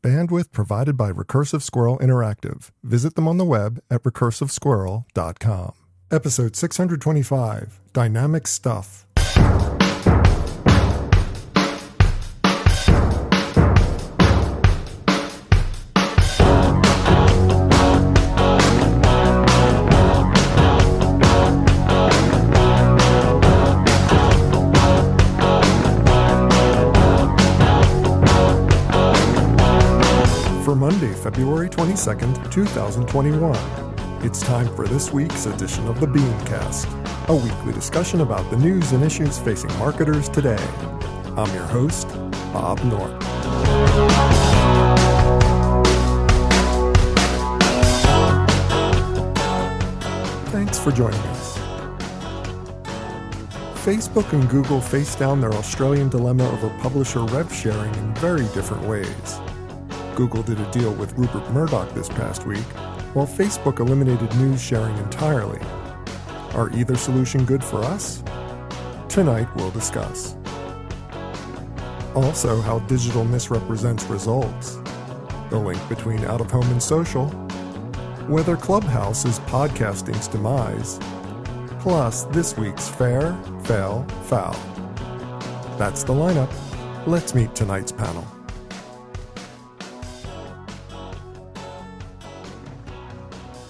Bandwidth provided by Recursive Squirrel Interactive. Visit them on the web at recursivesquirrel.com. Episode 625, Dynamic Stuff. For Monday, February 22nd, 2021. It's time for this week's edition of the BeanCast, a weekly discussion about the news and issues facing marketers today. I'm your host, Bob Norton. Thanks for joining us. Facebook and Google faced down their Australian dilemma over publisher rev sharing in very different ways. Google did a deal with Rupert Murdoch this past week, while Facebook eliminated news sharing entirely. Are either solution good for us? Tonight we'll discuss. Also, how digital misrepresents results, the link between out-of-home and social, whether Clubhouse is podcasting's demise, plus this week's Fair, Fail, Foul. That's the lineup. Let's meet tonight's panel.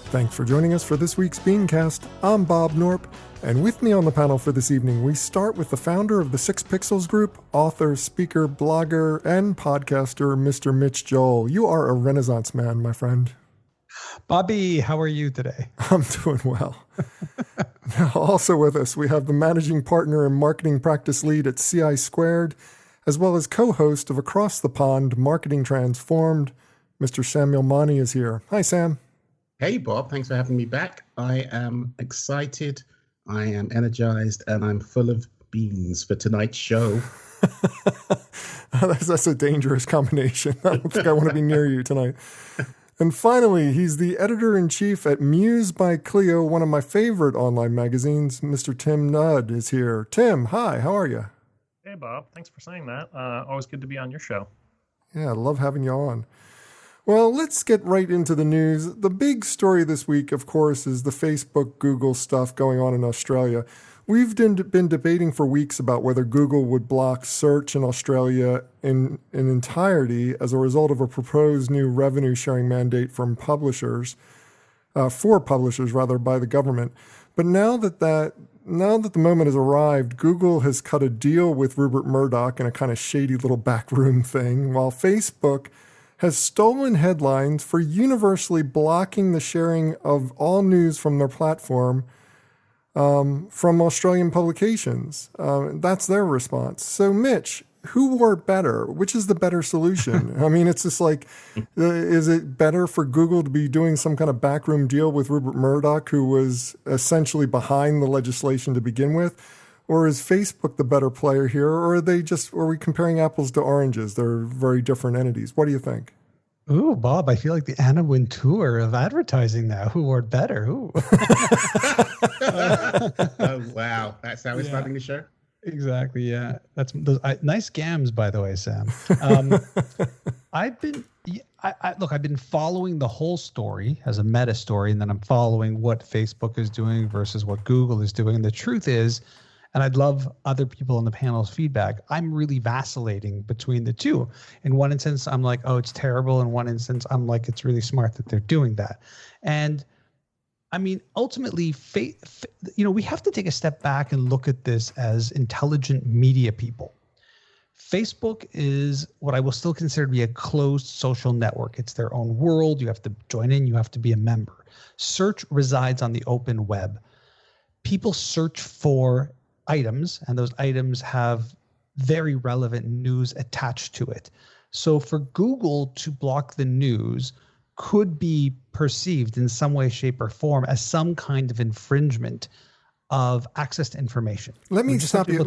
Thanks for joining us for this week's BeanCast. I'm Bob Norp, and with me on the panel for this evening, we start with the founder of the 6 Pixels Group, author, speaker, blogger, and podcaster, Mr. Mitch Joel. You are a Renaissance man, my friend. Bobby, how are you today? I'm doing well. Now, also with us, we have the managing partner and marketing practice lead at CI Squared, as well as co-host of Across the Pond, Marketing Transformed. Mr. Samuel Monnie is here. Hi, Sam. Hey, Bob. Thanks for having me back. I am excited, I am energized, and I'm full of beans for tonight's show. That's a dangerous combination. I don't think I want to be near you tonight. And finally, he's the editor-in-chief at Muse by Clio, one of my favorite online magazines. Mr. Tim Nudd is here. Tim, hi. How are you? Hey, Bob. Thanks for saying that. Always good to be on your show. Yeah, I love having you on. Well, let's get right into the news. The big story this week, of course, is the Facebook Google stuff going on in Australia. We've been debating for weeks about whether Google would block search in Australia in entirety as a result of a proposed new revenue sharing mandate from publishers, by the government. But now that the moment has arrived, Google has cut a deal with Rupert Murdoch in a kind of shady little backroom thing, while Facebook has stolen headlines for universally blocking the sharing of all news from their platform from Australian publications. That's their response. So, Mitch, who wore better? Which is the better solution? I mean, it's just like, is it better for Google to be doing some kind of backroom deal with Rupert Murdoch, who was essentially behind the legislation to begin with? Or is Facebook the better player here? Or are we comparing apples to oranges? They're very different entities. What do you think? Ooh, Bob, I feel like the Anna Wintour of advertising now. Who wore better? Ooh. Oh, wow. That's how we're starting the show? Exactly, yeah. That's nice gams, by the way, Sam. I've been following the whole story as a meta story, and then I'm following what Facebook is doing versus what Google is doing. And the truth is, and I'd love other people on the panel's feedback, I'm really vacillating between the two. In one instance, I'm like, oh, it's terrible. In one instance, I'm like, it's really smart that they're doing that. And I mean, ultimately, we have to take a step back and look at this as intelligent media people. Facebook is what I will still consider to be a closed social network. It's their own world. You have to join in. You have to be a member. Search resides on the open web. People search for items, and those items have very relevant news attached to it. So for Google to block the news could be perceived in some way, shape, or form as some kind of infringement of access to information. Let me stop you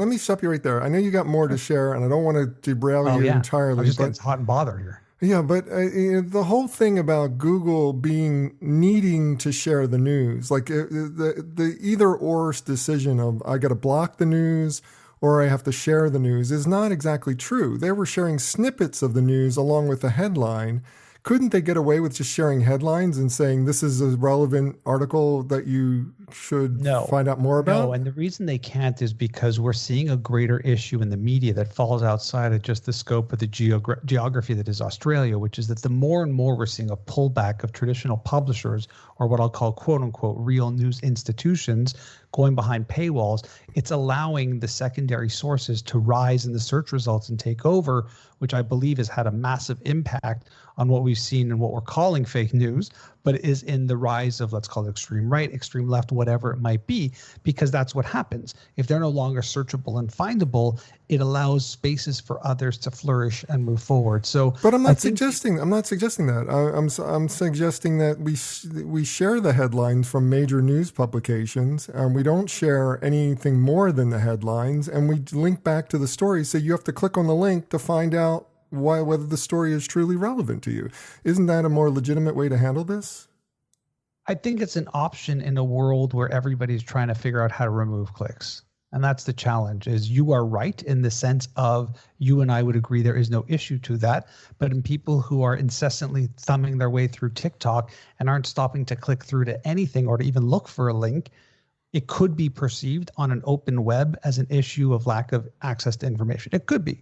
right there. I know you got more to share, and I don't want to derail you entirely. I'm just getting hot and bothered here. Yeah, but the whole thing about Google needing to share the news, like the either or decision of I got to block the news or I have to share the news is not exactly true. They were sharing snippets of the news along with the headline. Couldn't they get away with just sharing headlines and saying this is a relevant article that you should find out more about? No, and the reason they can't is because we're seeing a greater issue in the media that falls outside of just the scope of the geography that is Australia, which is that the more and more we're seeing a pullback of traditional publishers, or what I'll call quote unquote real news institutions, going behind paywalls, it's allowing the secondary sources to rise in the search results and take over, which I believe has had a massive impact on what we've seen and what we're calling fake news, but is in the rise of, let's call it extreme right, extreme left, whatever it might be, because that's what happens. If they're no longer searchable and findable, it allows spaces for others to flourish and move forward. So, but I'm not suggesting that. I'm suggesting that we share the headlines from major news publications, and we don't share anything more than the headlines, and we link back to the story. So you have to click on the link to find out whether the story is truly relevant to you. Isn't that a more legitimate way to handle this? I think it's an option in a world where everybody's trying to figure out how to remove clicks. And that's the challenge. Is you are right in the sense of you and I would agree there is no issue to that. But in people who are incessantly thumbing their way through TikTok and aren't stopping to click through to anything or to even look for a link, it could be perceived on an open web as an issue of lack of access to information. It could be.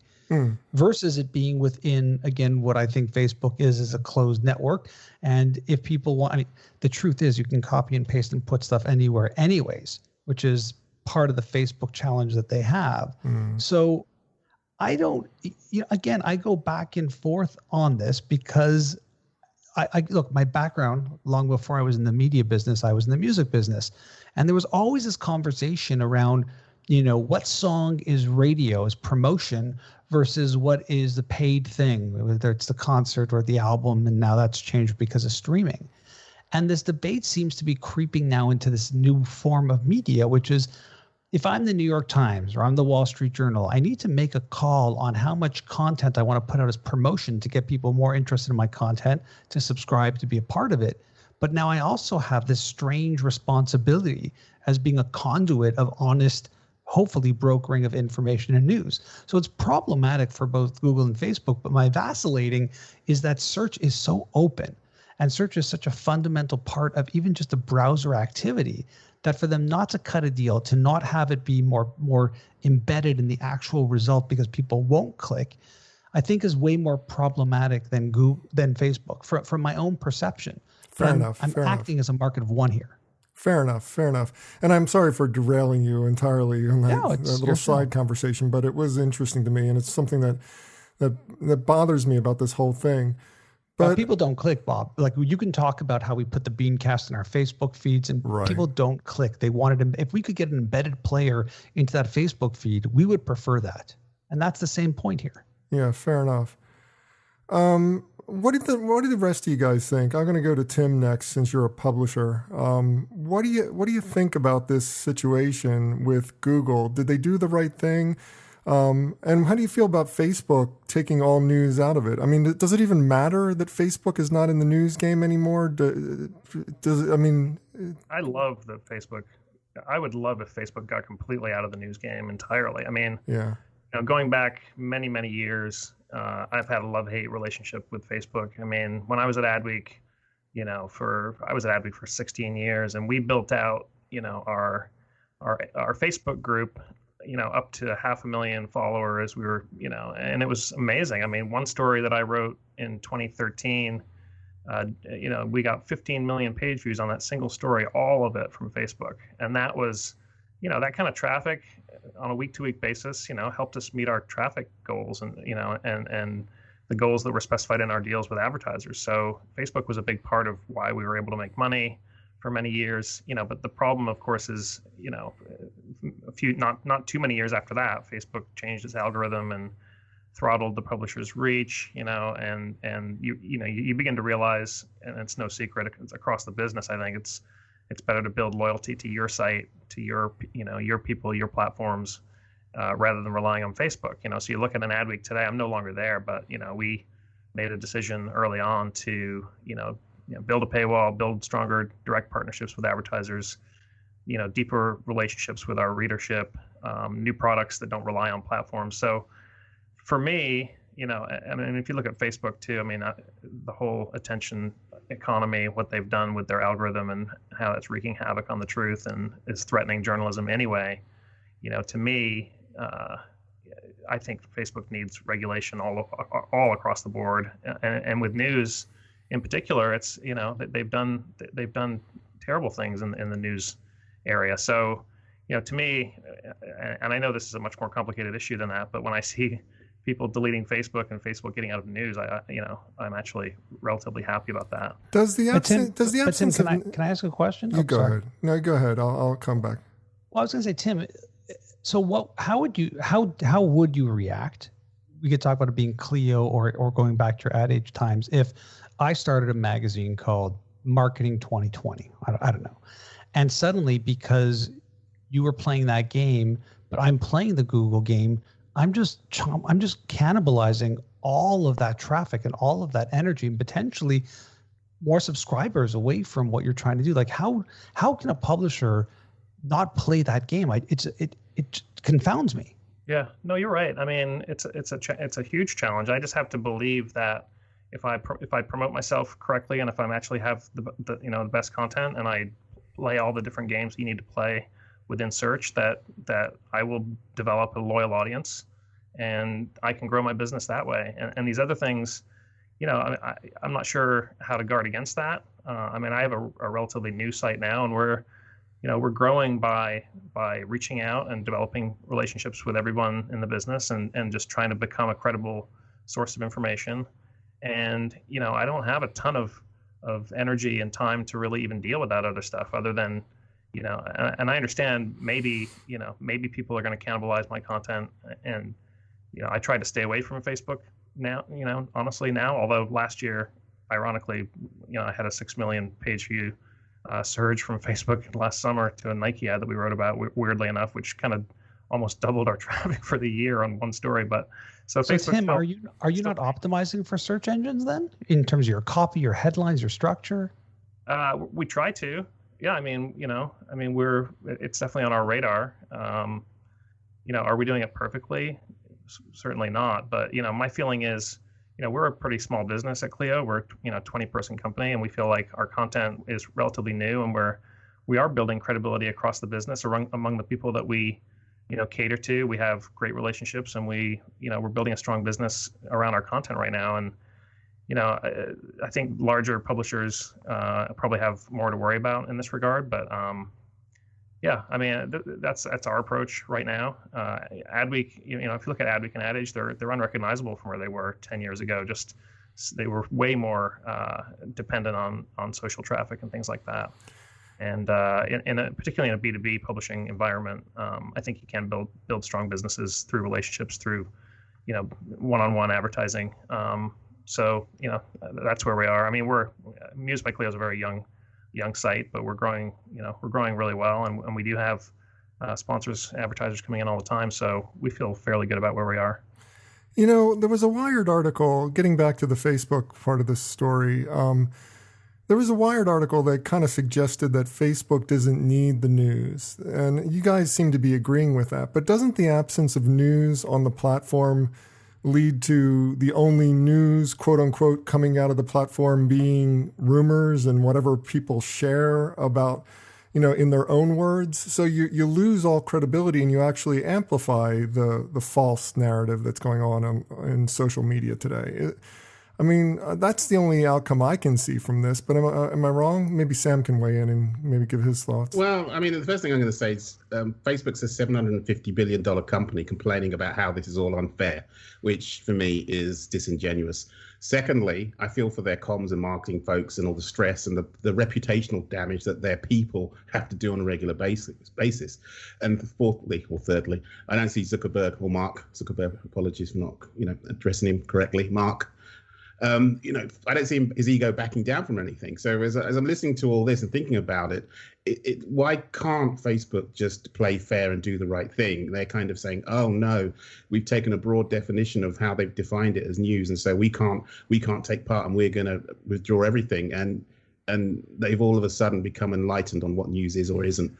Versus it being within, again, what I think Facebook is a closed network. And if people want, I mean, the truth is you can copy and paste and put stuff anywhere anyways, which is part of the Facebook challenge that they have. So I don't, again, I go back and forth on this because I look, my background, long before I was in the media business, I was in the music business. And there was always this conversation around, what song is radio, is promotion versus what is the paid thing, whether it's the concert or the album. And now that's changed because of streaming. And this debate seems to be creeping now into this new form of media, which is if I'm the New York Times or I'm the Wall Street Journal, I need to make a call on how much content I want to put out as promotion to get people more interested in my content, to subscribe, to be a part of it. But now I also have this strange responsibility as being a conduit of honest, hopefully brokering of information and news. So it's problematic for both Google and Facebook, but my vacillating is that search is so open and search is such a fundamental part of even just a browser activity that for them not to cut a deal, to not have it be more embedded in the actual result because people won't click, I think is way more problematic than Facebook from my own perception. Fair enough. I'm acting as a market of one here. Fair enough. And I'm sorry for derailing you entirely on that little side conversation, but it was interesting to me, and it's something that bothers me about this whole thing. But people don't click, Bob. Like you can talk about how we put the BeanCast in our Facebook feeds, and people don't click. They wanted to, if we could get an embedded player into that Facebook feed, we would prefer that. And that's the same point here. Yeah, fair enough. What do the rest of you guys think? I'm going to go to Tim next, since you're a publisher. What do you think about this situation with Google? Did they do the right thing? And how do you feel about Facebook taking all news out of it? I mean, does it even matter that Facebook is not in the news game anymore? I love that Facebook. I would love if Facebook got completely out of the news game entirely. I mean, going back many, many years, I've had a love-hate relationship with Facebook. I mean, when I was at Adweek, I was at Adweek for 16 years, and we built out, our Facebook group, up to 500,000 followers. We were, and it was amazing. I mean, one story that I wrote in 2013, we got 15 million page views on that single story, all of it from Facebook. And that was, that kind of traffic on a week-to-week basis, helped us meet our traffic goals and the goals that were specified in our deals with advertisers. So Facebook was a big part of why we were able to make money for many years, but the problem, of course, is, not too many years after that, Facebook changed its algorithm and throttled the publisher's reach, and you begin to realize, and it's no secret, it's across the business. I think it's better to build loyalty to your site, to your people, your platforms, rather than relying on Facebook. So you look at an Adweek today. I'm no longer there, but we made a decision early on to build a paywall, build stronger direct partnerships with advertisers, deeper relationships with our readership, new products that don't rely on platforms. So for me, I mean, if you look at Facebook too, I mean, the whole attention economy, what they've done with their algorithm and how it's wreaking havoc on the truth and is threatening journalism anyway, to me, I think Facebook needs regulation all across the board. And with news in particular, it's, they've done terrible things in the news area. So, to me, and I know this is a much more complicated issue than that, but when I see people deleting Facebook and Facebook getting out of the news, I'm actually relatively happy about that. Does the absence? Tim, can I ask a question? You go ahead. No, go ahead. I'll come back. Well, I was going to say, Tim. So how would you react? We could talk about it being Clio or going back to your ad age times. If I started a magazine called Marketing 2020, I don't know, and suddenly because you were playing that game, but I'm playing the Google game, I'm just cannibalizing all of that traffic and all of that energy and potentially more subscribers away from what you're trying to do. Like how can a publisher not play that game? It confounds me. Yeah, no, you're right. I mean, it's a huge challenge. I just have to believe that if I promote myself correctly and if I'm actually have the best content and I play all the different games you need to play within search, that I will develop a loyal audience and I can grow my business that way. And these other things, I'm not sure how to guard against that. I mean, I have a relatively new site now, and we're growing by reaching out and developing relationships with everyone in the business and just trying to become a credible source of information. And, I don't have a ton of energy and time to really even deal with that other stuff other than, and I understand maybe people are going to cannibalize my content. And, I try to stay away from Facebook now, honestly now, although last year, ironically, I had a 6 million page view surge from Facebook last summer to a Nike ad that we wrote about, weirdly enough, which kind of almost doubled our traffic for the year on one story. But so Facebook, Tim, are you not optimizing for search engines then, in terms of your copy, your headlines, your structure? We try to. Yeah, I mean, it's definitely on our radar. Are we doing it perfectly? Certainly not. But my feeling is, we're a pretty small business at Clio. We're 20-person company, and we feel like our content is relatively new, and we are building credibility across the business among the people that we cater to. We have great relationships, and we're building a strong business around our content right now. And I think larger publishers probably have more to worry about in this regard. But yeah, I mean that's our approach right now. Adweek, if you look at Adweek and Ad Age, they're unrecognizable from where they were 10 years ago. Just they were way more dependent on social traffic and things like that. And particularly in a B2B publishing environment, I think you can build strong businesses through relationships, through one-on-one advertising. So that's where we are. I mean, Muse by Clio is a very young site, but we're growing really well, and we do have sponsors, advertisers coming in all the time. So we feel fairly good about where we are. There was a Wired article, getting back to the Facebook part of this story. There was a Wired article that kind of suggested that Facebook doesn't need the news. And you guys seem to be agreeing with that. But doesn't the absence of news on the platform lead to the only news, quote unquote, coming out of the platform being rumors and whatever people share about, in their own words? So you lose all credibility and you actually amplify the false narrative that's going on in social media today. That's the only outcome I can see from this, but am I wrong? Maybe Sam can weigh in and maybe give his thoughts. Well, the first thing I'm going to say is Facebook's a $750 billion company complaining about how this is all unfair, which for me is disingenuous. Secondly, I feel for their comms and marketing folks and all the stress and the reputational damage that their people have to do on a regular basis. And fourthly, or thirdly, I don't see Zuckerberg, apologies for not, addressing him correctly, Mark. I don't see his ego backing down from anything. So as I'm listening to all this and thinking about it, why can't Facebook just play fair and do the right thing? They're kind of saying, oh no, we've taken a broad definition of how they've defined it as news, and so we can't take part, and we're going to withdraw everything. And and they've all of a sudden become enlightened on what news is or isn't.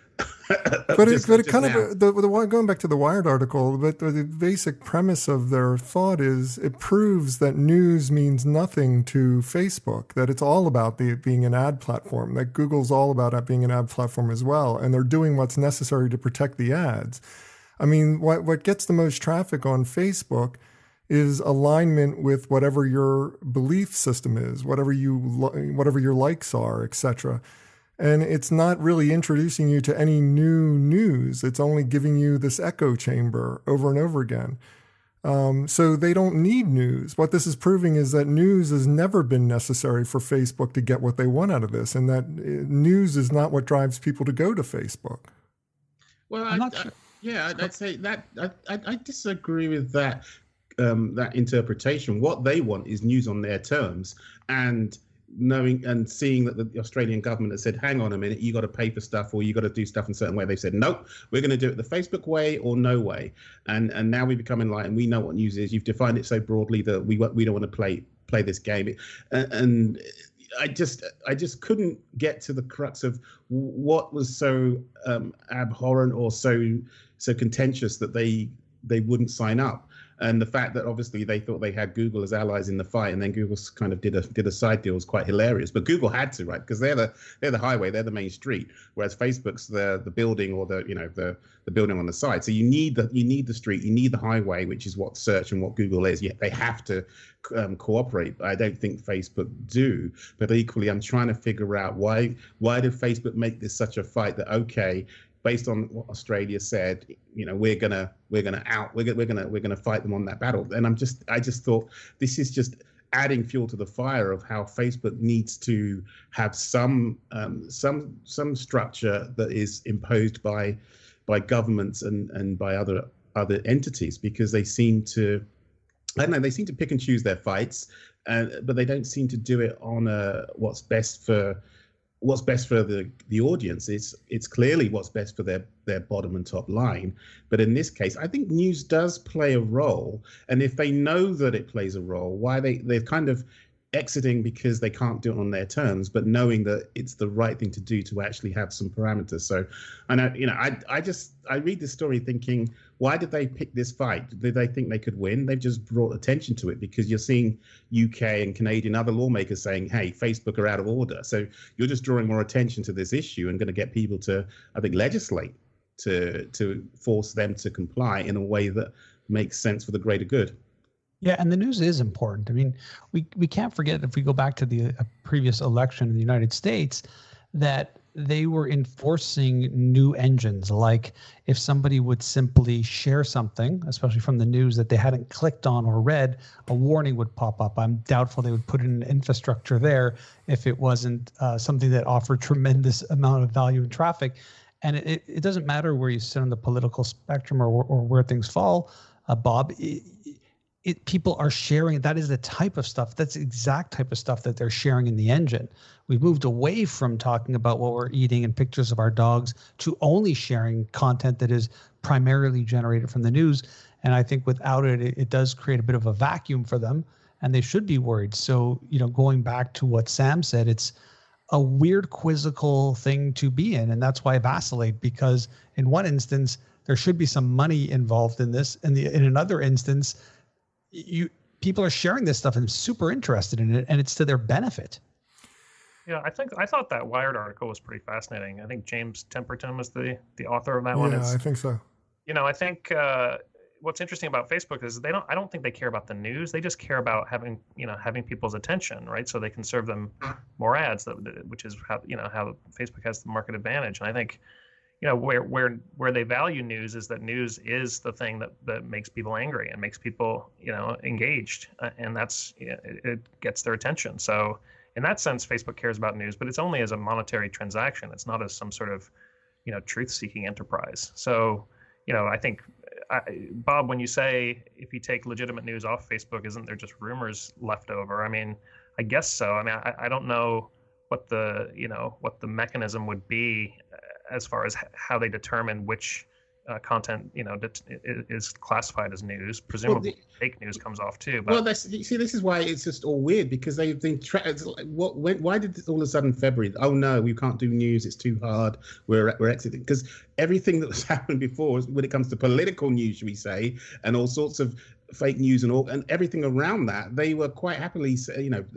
But it kind of going back to the Wired article, but the basic premise of their thought is it proves that news means nothing to Facebook, that it's all about being an ad platform, that Google's all about it being an ad platform as well, and they're doing what's necessary to protect the ads. I mean, what gets the most traffic on Facebook is alignment with whatever your belief system is, whatever your likes are, etc. And it's not really introducing you to any new news. It's only giving you this echo chamber over and over again. So they don't need news. What this is proving is that news has never been necessary for Facebook to get what they want out of this, and that news is not what drives people to go to Facebook. Well, I'd say that I disagree with that. That interpretation. What they want is news on their terms, and knowing and seeing that the Australian government has said, hang on a minute, you got to pay for stuff or you got to do stuff in a certain way. They've said, nope, we're going to do it the Facebook way or no way. And now we become enlightened. We know what news is. You've defined it so broadly that we don't want to play this game. And I just couldn't get to the crux of what was so abhorrent or so contentious that they wouldn't sign up. And the fact that obviously they thought they had Google as allies in the fight, and then Google kind of did a side deal was quite hilarious. But Google had to, right? Because they're the highway, they're the main street, whereas Facebook's the building or the building on the side. So you need the street, you need the highway, which is what search and what Google is. Yet they have to cooperate. I don't think Facebook do. But equally, I'm trying to figure out why did Facebook make this such a fight that based on what Australia said, we're gonna fight them on that battle. And I just thought this is just adding fuel to the fire of how Facebook needs to have some structure that is imposed by governments and by other entities, because they seem to pick and choose their fights, but they don't seem to do it on what's best for the audience. It's clearly what's best for their bottom and top line. But in this case, I think news does play a role. And if they know that it plays a role, why they're kind of exiting because they can't do it on their terms, but knowing that it's the right thing to do to actually have some parameters. So I know, I read this story thinking, why did they pick this fight? Did they think they could win? They've just brought attention to it because you're seeing UK and Canadian other lawmakers saying, hey, Facebook are out of order. So you're just drawing more attention to this issue and going to get people to, I think, legislate to force them to comply in a way that makes sense for the greater good. Yeah, and the news is important. I mean, we can't forget, if we go back to the previous election in the United States, that they were enforcing new engines. Like if somebody would simply share something, especially from the news that they hadn't clicked on or read, a warning would pop up. I'm doubtful they would put in infrastructure there if it wasn't something that offered tremendous amount of value and traffic. And it doesn't matter where you sit on the political spectrum or where things fall, Bob. People are sharing. That is the type of stuff. That's the exact type of stuff that they're sharing in the engine. We've moved away from talking about what we're eating and pictures of our dogs to only sharing content that is primarily generated from the news. And I think without it, it does create a bit of a vacuum for them, and they should be worried. So, going back to what Sam said, it's a weird quizzical thing to be in. And that's why I vacillate, because in one instance, there should be some money involved in this. And in another instance, people are sharing this stuff and super interested in it, and it's to their benefit. Yeah, I thought that Wired article was pretty fascinating. I think James Temperton was the author of that one. Yeah, I think so. I think what's interesting about Facebook is I don't think they care about the news. They just care about having people's attention, right? So they can serve them more ads, which is how Facebook has the market advantage. And I think where they value news is that news is the thing that makes people angry and makes people engaged, and that's it gets their attention. So in that sense, Facebook cares about news, but it's only as a monetary transaction. It's not as some sort of truth-seeking enterprise. So I think Bob, when you say if you take legitimate news off Facebook, isn't there just rumors left over? I mean, I guess so. I mean, I don't know what the mechanism would be as far as how they determine which content, that is classified as news. Presumably, fake news comes off too. But this is why it's just all weird, because they've been why did all of a sudden February? Oh no, we can't do news. It's too hard. We're exiting, because everything that was happening before, when it comes to political news, should we say, and all sorts of fake news and everything around that, they were quite happily,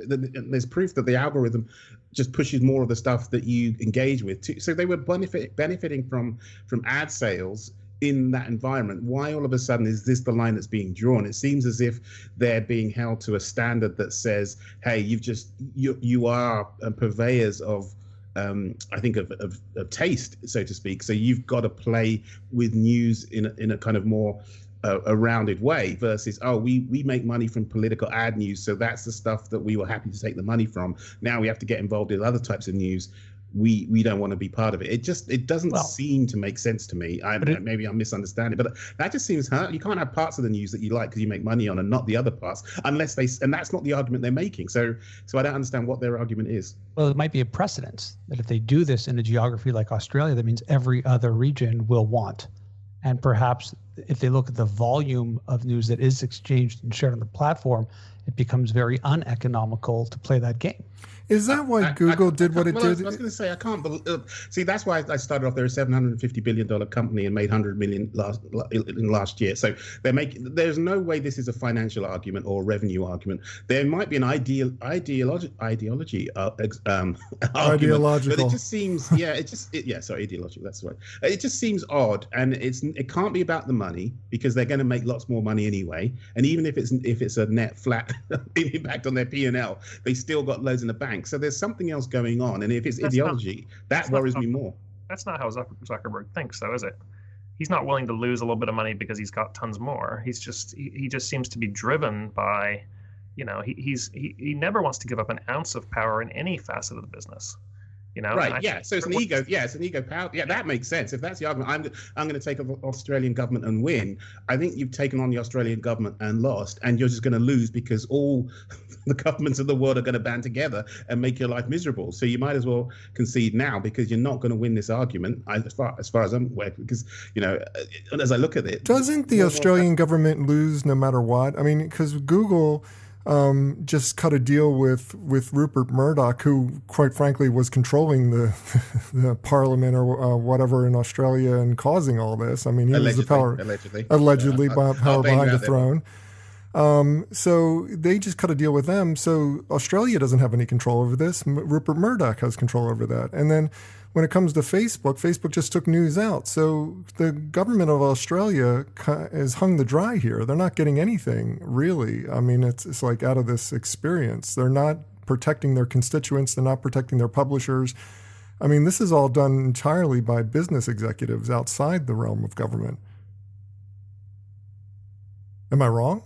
there's proof that the algorithm just pushes more of the stuff that you engage with too. So they were benefiting from ad sales in that environment. Why all of a sudden is this the line that's being drawn? It seems as if they're being held to a standard that says, hey, you are purveyors of I think of taste, so to speak. So you've got to play with news in a kind of more a rounded way, versus, we make money from political ad news, so that's the stuff that we were happy to take the money from. Now we have to get involved in other types of news. We don't want to be part of it. It doesn't seem to make sense to me. Maybe I'm misunderstanding, but that just seems hard. You can't have parts of the news that you like because you make money on, and not the other parts, unless and that's not the argument they're making. So I don't understand what their argument is. Well, it might be a precedent that if they do this in a geography like Australia, that means every other region will want. And perhaps if they look at the volume of news that is exchanged and shared on the platform, it becomes very uneconomical to play that game. Is that why Google did what it did? I was going to say, I can't believe. See, that's why I started off. They're a $750 billion company and made $100 million last year. So there's no way this is a financial argument or a revenue argument. There might be an ideology argument, but it just seems, ideological. That's right. It just seems odd, and it can't be about the money, because they're going to make lots more money anyway. And even if it's a net flat impact on their P&L, they still got loads in the bank. So there's something else going on, and if it's ideology, that worries me more. That's not how Zuckerberg thinks, though, is it? He's not willing to lose a little bit of money because he's got tons more. He just seems to be driven by, he never wants to give up an ounce of power in any facet of the business. Right. Yeah. So it's an ego. Yeah, it's an ego power. Yeah, that makes sense. If that's the argument, I'm going to take the Australian government and win. I think you've taken on the Australian government and lost, and you're just going to lose because all the governments of the world are going to band together and make your life miserable. So you might as well concede now, because you're not going to win this argument, as far as I'm aware. Because as I look at it, doesn't the Australian government lose no matter what? I mean, because Google just cut a deal with Rupert Murdoch, who, quite frankly, was controlling the parliament or whatever in Australia and causing all this. I mean, he was the power allegedly power behind the throne. So they just cut a deal with them. So Australia doesn't have any control over this. Rupert Murdoch has control over that. And then when it comes to Facebook just took news out. So the government of Australia has hung the dry here. They're not getting anything, really. I mean, it's like out of this experience. They're not protecting their constituents. They're not protecting their publishers. I mean, this is all done entirely by business executives outside the realm of government. Am I wrong?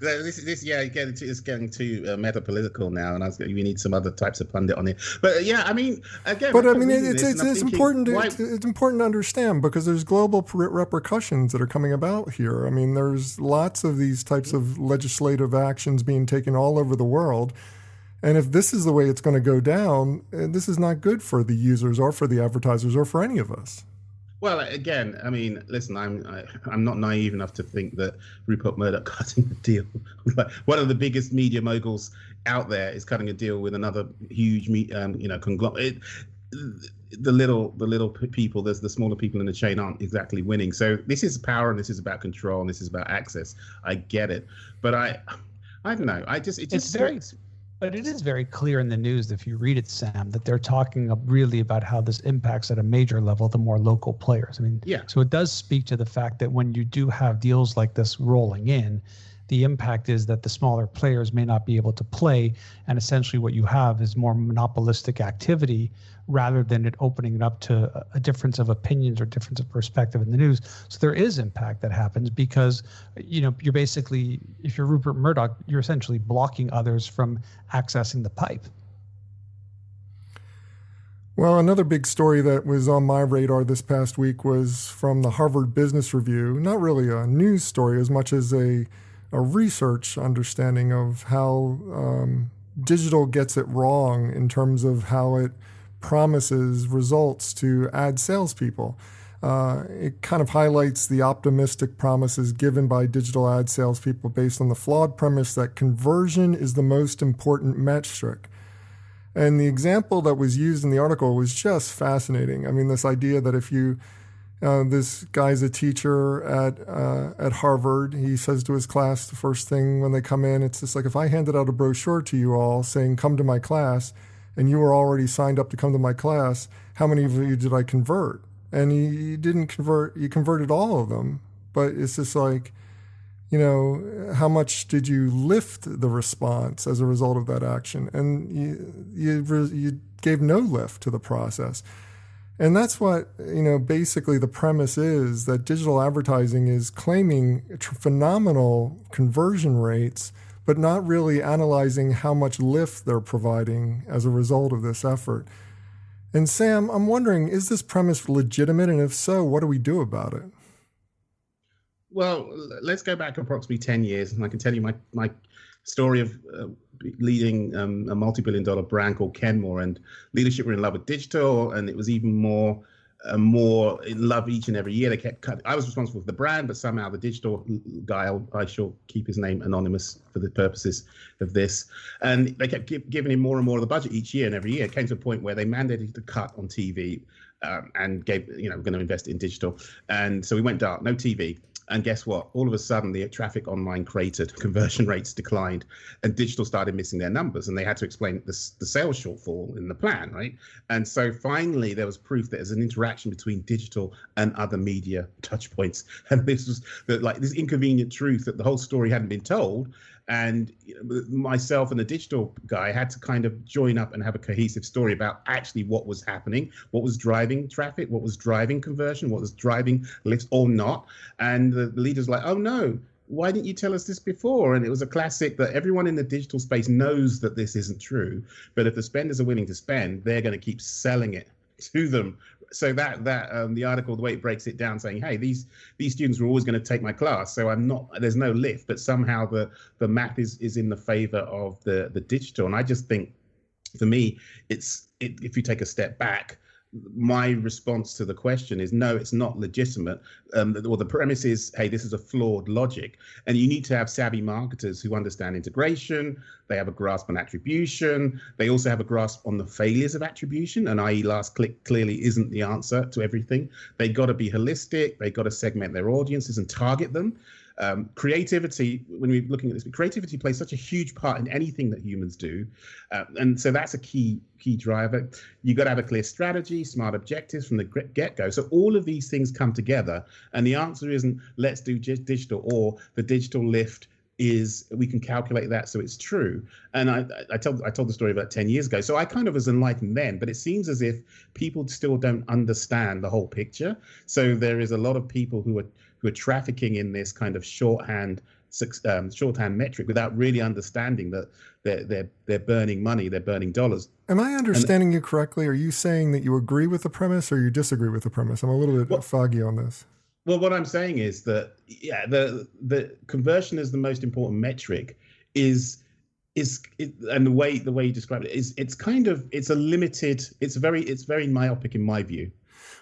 It's getting too meta-political now, and we need some other types of pundit on here. But yeah, I mean, again, it's important to understand, because there's global repercussions that are coming about here. I mean, there's lots of these types of legislative actions being taken all over the world. And if this is the way it's going to go down, this is not good for the users or for the advertisers or for any of us. Well, again, I mean, listen, I'm not naive enough to think that Rupert Murdoch cutting the deal. One of the biggest media moguls out there is cutting a deal with another huge, conglomerate. The little people, there's the smaller people in the chain aren't exactly winning. So this is power, and this is about control, and this is about access. I get it, but I don't know. But it is very clear in the news, if you read it, Sam, that they're talking really about how this impacts at a major level the more local players. I mean, yeah. So it does speak to the fact that when you do have deals like this rolling in, the impact is that the smaller players may not be able to play, and essentially what you have is more monopolistic activity rather than it opening it up to a difference of opinions or difference of perspective in the news. So there is impact that happens because, you're basically, if you're Rupert Murdoch, you're essentially blocking others from accessing the pipe. Well, another big story that was on my radar this past week was from the Harvard Business Review. Not really a news story as much as a research understanding of how digital gets it wrong in terms of how it promises results to ad salespeople. It kind of highlights the optimistic promises given by digital ad salespeople based on the flawed premise that conversion is the most important metric. And the example that was used in the article was just fascinating. I mean, this idea that if you, this guy's a teacher at Harvard, he says to his class the first thing when they come in, it's just like, if I handed out a brochure to you all saying, come to my class, and you were already signed up to come to my class, how many of you did I convert? And you didn't convert, you converted all of them. But it's just like, you know, how much did you lift the response as a result of that action? And you gave no lift to the process. And that's what, you know, basically the premise is, that digital advertising is claiming phenomenal conversion rates, but not really analyzing how much lift they're providing as a result of this effort. And Sam, I'm wondering, is this premise legitimate? And if so, what do we do about it? Well, let's go back approximately 10 years, and I can tell you my story of leading a multi-billion-dollar brand called Kenmore, and leadership were in love with digital, and it was even more in love each and every year. They kept cutting. I was responsible for the brand, but somehow the digital guy, I shall keep his name anonymous for the purposes of this, and they kept giving him more and more of the budget each year, and every year it came to a point where they mandated to cut on TV and gave, you know, we're going to invest in digital. And so we went dark, no TV. And guess what? All of a sudden, the traffic online cratered, conversion rates declined, and digital started missing their numbers. And they had to explain the sales shortfall in the plan, right? And so finally, there was proof that there's an interaction between digital and other media touch points. And this was this inconvenient truth that the whole story hadn't been told. And myself and the digital guy had to kind of join up and have a cohesive story about actually what was happening, what was driving traffic, what was driving conversion, what was driving lifts or not. And the leader's like, oh no, why didn't you tell us this before? And it was a classic that everyone in the digital space knows that this isn't true. But if the spenders are willing to spend, they're going to keep selling it to them. So that the article, the way it breaks it down, saying, hey, these students were always going to take my class, so there's no lift, but somehow the math is in the favor of the digital. And I just think, for me, if you take a step back, my response to the question is no, it's not legitimate. Or the premise is, hey, this is a flawed logic. And you need to have savvy marketers who understand integration. They have a grasp on attribution. They also have a grasp on the failures of attribution. And i.e. last click clearly isn't the answer to everything. They got to be holistic. They got to segment their audiences and target them. Creativity, when we're looking at this, creativity plays such a huge part in anything that humans do. And so that's a key driver. You got to have a clear strategy, smart objectives from the get-go. So all of these things come together. And the answer isn't let's do digital, or the digital lift is we can calculate that so it's true. And I told the story about 10 years ago. So I kind of was enlightened then, but it seems as if people still don't understand the whole picture. So there is a lot of people who are trafficking in this kind of shorthand metric without really understanding that they're burning money, they're burning dollars. Am I understanding you correctly? Are you saying that you agree with the premise or you disagree with the premise? I'm a little bit foggy on this. Well, what I'm saying is that the conversion is the most important metric and the way you describe it is it's very myopic in my view.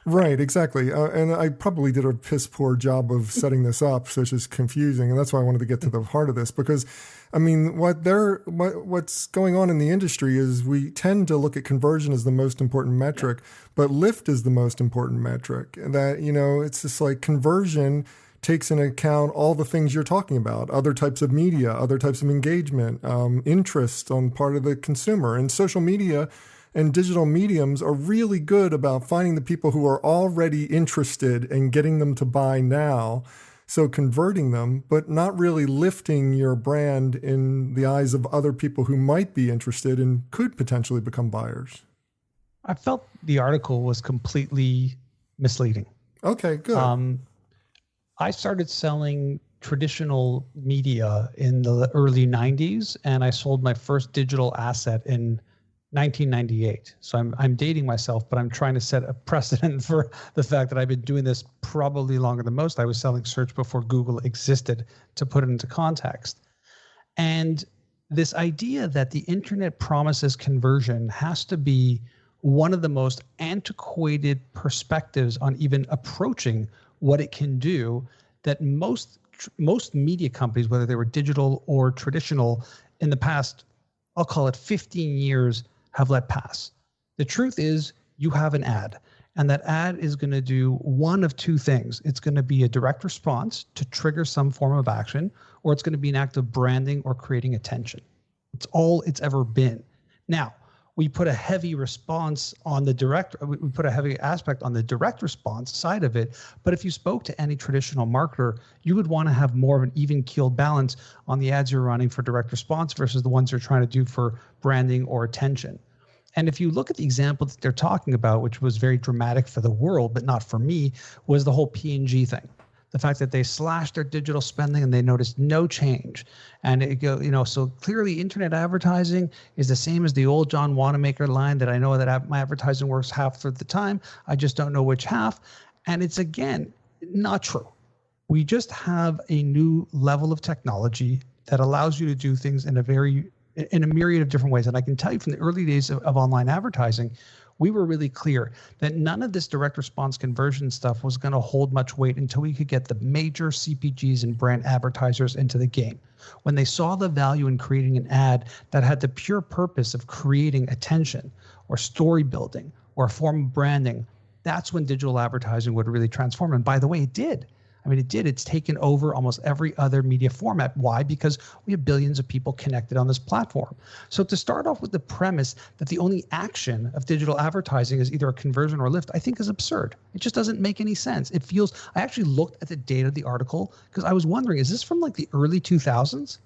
Right, exactly. And I probably did a piss poor job of setting this up, so it's just confusing. And that's why I wanted to get to the heart of this, because, I mean, what's going on in the industry is we tend to look at conversion as the most important metric, but lift is the most important metric. And that, you know, it's just like conversion takes into account all the things you're talking about, other types of media, other types of engagement, interest on part of the consumer. And social media and digital mediums are really good about finding the people who are already interested and getting them to buy now. So converting them, but not really lifting your brand in the eyes of other people who might be interested and could potentially become buyers. I felt the article was completely misleading. Okay, good. I started selling traditional media in the early 90s, and I sold my first digital asset in 1998. So I'm dating myself, but I'm trying to set a precedent for the fact that I've been doing this probably longer than most. I was selling search before Google existed, to put it into context. And this idea that the internet promises conversion has to be one of the most antiquated perspectives on even approaching what it can do that most media companies, whether they were digital or traditional, in the past, I'll call it 15 years, have let pass. The truth is you have an ad, and that ad is going to do one of two things. It's going to be a direct response to trigger some form of action, or it's going to be an act of branding or creating attention. It's all it's ever been. Now, we put a heavy response on the direct, we put a heavy aspect on the direct response side of it. But if you spoke to any traditional marketer, you would want to have more of an even keeled balance on the ads you're running for direct response versus the ones you're trying to do for branding or attention. And if you look at the example that they're talking about, which was very dramatic for the world, but not for me, was the whole P&G thing. The fact that they slashed their digital spending and they noticed no change. And it go, so clearly internet advertising is the same as the old John Wanamaker line that I know that my advertising works half of the time. I just don't know which half. And it's, again, not true. We just have a new level of technology that allows you to do things in a myriad of different ways. And I can tell you from the early days of online advertising, we were really clear that none of this direct response conversion stuff was going to hold much weight until we could get the major CPGs and brand advertisers into the game. When they saw the value in creating an ad that had the pure purpose of creating attention or story building or a form of branding, that's when digital advertising would really transform. And by the way, it did. I mean, it did. It's taken over almost every other media format. Why? Because we have billions of people connected on this platform. So to start off with the premise that the only action of digital advertising is either a conversion or a lift, I think is absurd. It just doesn't make any sense. It feels, I actually looked at the date of the article because I was wondering, is this from like the early 2000s?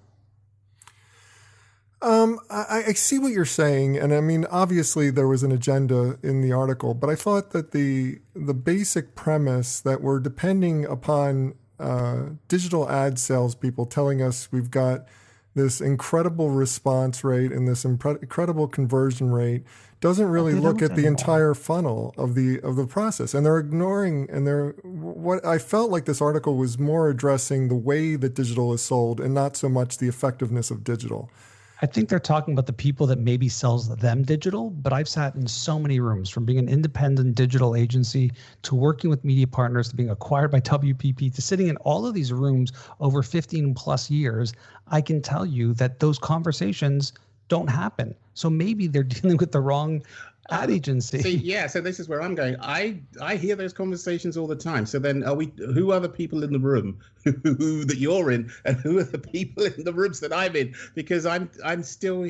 I see what you're saying, and I mean, obviously there was an agenda in the article, but I thought that the basic premise that we're depending upon digital ad salespeople telling us we've got this incredible response rate and this incredible conversion rate doesn't really look at the entire funnel of the process, and they're ignoring what I felt like this article was more addressing the way that digital is sold and not so much the effectiveness of digital. I think they're talking about the people that maybe sells them digital, but I've sat in so many rooms, from being an independent digital agency to working with media partners to being acquired by WPP to sitting in all of these rooms over 15 plus years. I can tell you that those conversations don't happen. So maybe they're dealing with the wrong ad agency. So this is where I'm going. I hear those conversations all the time. So then who are the people in the room who that you're in, and who are the people in the rooms that I'm in? Because I'm still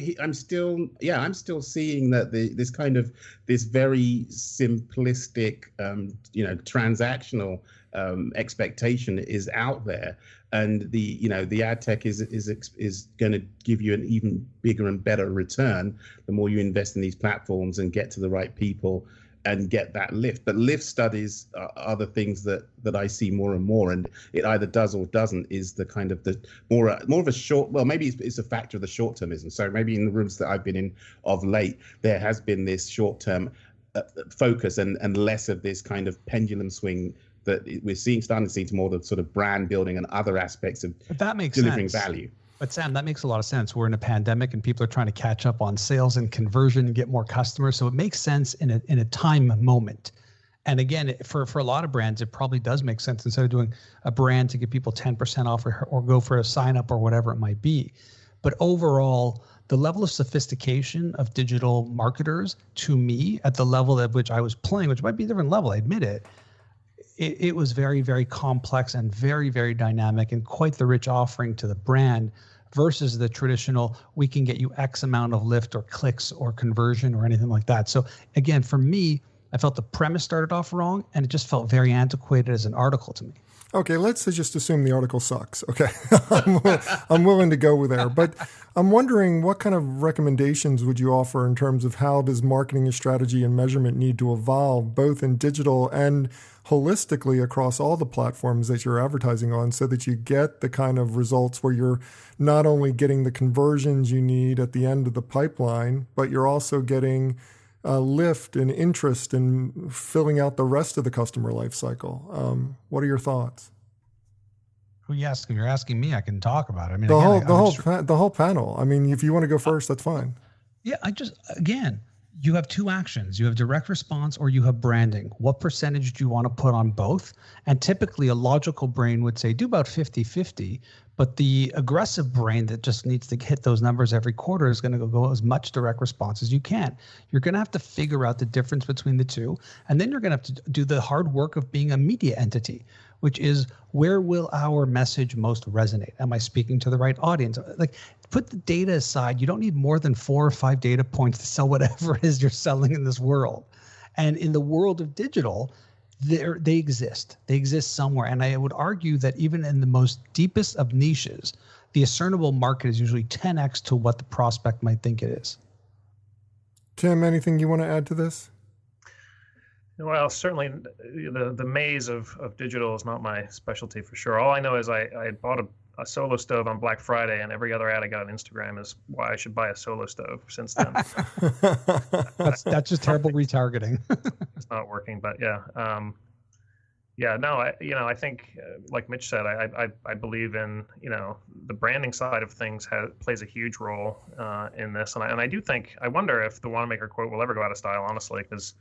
seeing that this very simplistic transactional expectation is out there. And the ad tech is going to give you an even bigger and better return the more you invest in these platforms and get to the right people and get that lift. But lift studies are the things that I see more and more, and it either does or doesn't. Is the kind of the more of a short. Well, maybe it's a factor of the short termism. So maybe in the rooms that I've been in of late, there has been this short term focus and less of this kind of pendulum swing that we're starting to see to more the sort of brand building and other aspects of that makes delivering sense. Value. But Sam, that makes a lot of sense. We're in a pandemic and people are trying to catch up on sales and conversion and get more customers. So it makes sense in a time moment. And again, for a lot of brands, it probably does make sense instead of doing a brand to give people 10% off or go for a sign up or whatever it might be. But overall, the level of sophistication of digital marketers, to me, at the level at which I was playing, which might be a different level, I admit it, it was very, very complex and very, very dynamic and quite the rich offering to the brand versus the traditional, we can get you X amount of lift or clicks or conversion or anything like that. So again, for me, I felt the premise started off wrong and it just felt very antiquated as an article to me. Okay, let's just assume the article sucks. Okay, I'm willing to go with there. But I'm wondering what kind of recommendations would you offer in terms of how does marketing strategy and measurement need to evolve, both in digital and holistically across all the platforms that you're advertising on, so that you get the kind of results where you're not only getting the conversions you need at the end of the pipeline, but you're also getting lift and interest in filling out the rest of the customer life cycle. What are your thoughts? Who are you asking? You're asking me. I can talk about it. I mean, the whole panel. I mean, if you want to go first, that's fine. Yeah, again, You have two actions. You have direct response or you have branding. What percentage do you want to put on both? And typically a logical brain would say do about 50-50, but the aggressive brain that just needs to hit those numbers every quarter is going to go as much direct response as you can. You're going to have to figure out the difference between the two. And then you're going to have to do the hard work of being a media entity, which is where will our message most resonate? Am I speaking to the right audience? Like, put the data aside. You don't need more than 4 or 5 data points to sell whatever it is you're selling in this world. And in the world of digital, they exist. They exist somewhere. And I would argue that even in the most deepest of niches, the discernible market is usually 10x to what the prospect might think it is. Tim, anything you want to add to this? Well, certainly the maze of digital is not my specialty for sure. All I know is I bought a Solo stove on Black Friday, and every other ad I got on Instagram is why I should buy a Solo stove since then. That's just terrible retargeting. It's not working, but yeah. I think like Mitch said, I believe in, the branding side of things plays a huge role in this. And I do think, I wonder if the Wanamaker quote will ever go out of style, honestly, because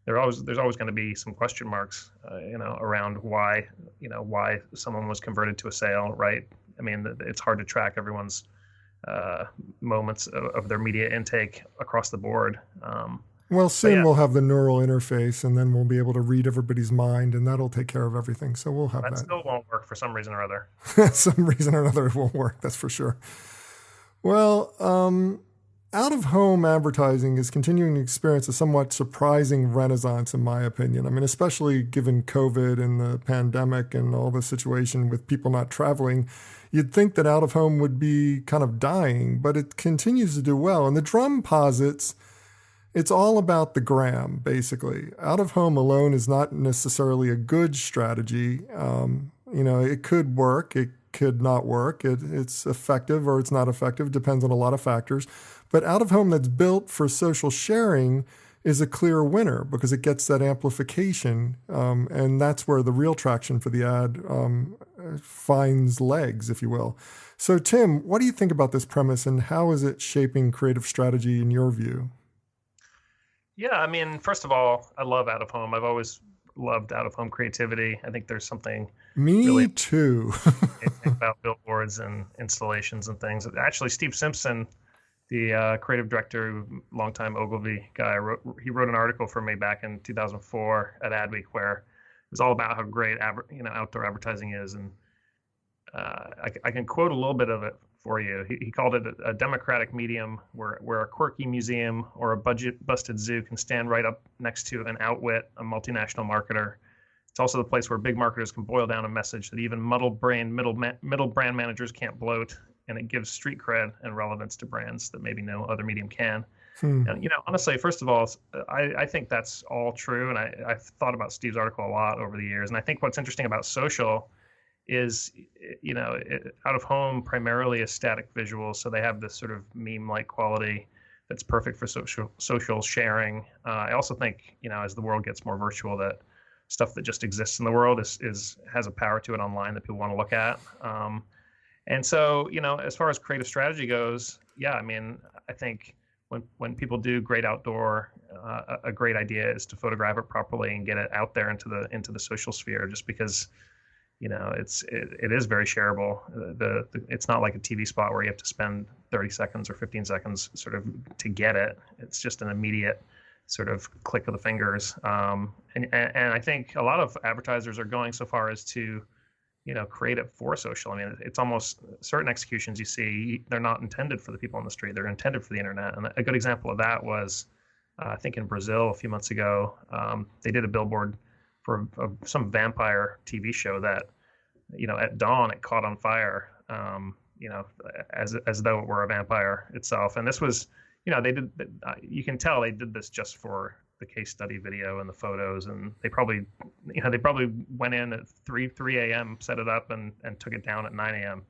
there's always going to be some question marks, around why someone was converted to a sale, right? I mean, it's hard to track everyone's moments of their media intake across the board. Well, soon we'll have the neural interface, and then we'll be able to read everybody's mind, and that'll take care of everything. So we'll have that. That still won't work for some reason or other. Some reason or another it won't work, that's for sure. Well, out-of-home advertising is continuing to experience a somewhat surprising renaissance, in my opinion. I mean, especially given COVID and the pandemic and all the situation with people not traveling, you'd think that out-of-home would be kind of dying, but it continues to do well. And the drum posits, it's all about the gram, basically. Out-of-home alone is not necessarily a good strategy. It could work, it could not work. It's effective or it's not effective, depends on a lot of factors. But out-of-home that's built for social sharing is a clear winner because it gets that amplification, and that's where the real traction for the ad finds legs, if you will. So, Tim, what do you think about this premise, and how is it shaping creative strategy in your view? Yeah, I mean, first of all, I love out-of-home. I've always loved out-of-home creativity. I think there's something Me too. about billboards and installations and things. Actually, Steve Simpson, the creative director, longtime Ogilvy guy, he wrote an article for me back in 2004 at Adweek where it was all about how great outdoor advertising is, and I can quote a little bit of it for you. He called it a democratic medium where a quirky museum or a budget-busted zoo can stand right up next to an outwit, a multinational marketer. It's also the place where big marketers can boil down a message that even muddled-brained middle brand managers can't bloat, and it gives street cred and relevance to brands that maybe no other medium can. And, honestly, first of all, I think that's all true, and I've thought about Steve's article a lot over the years, and I think what's interesting about social is, out of home primarily is static visuals, so they have this sort of meme-like quality that's perfect for social sharing. I also think, as the world gets more virtual, that stuff that just exists in the world has a power to it online that people want to look at. And so, as far as creative strategy goes, yeah, I mean, I think when people do great outdoor, a great idea is to photograph it properly and get it out there into the social sphere, just because, it is very shareable. It's not like a TV spot where you have to spend 30 seconds or 15 seconds sort of to get it. It's just an immediate sort of click of the fingers. And I think a lot of advertisers are going so far as to, create it for social. I mean, it's almost certain executions you see, they're not intended for the people on the street. They're intended for the internet. And a good example of that was, I think in Brazil a few months ago, they did a billboard for some vampire TV show that, at dawn it caught on fire, as though it were a vampire itself. And this was, they did, you can tell they did this just for the case study video and the photos, and they probably went in at 3 a.m., set it up and took it down at 9 a.m.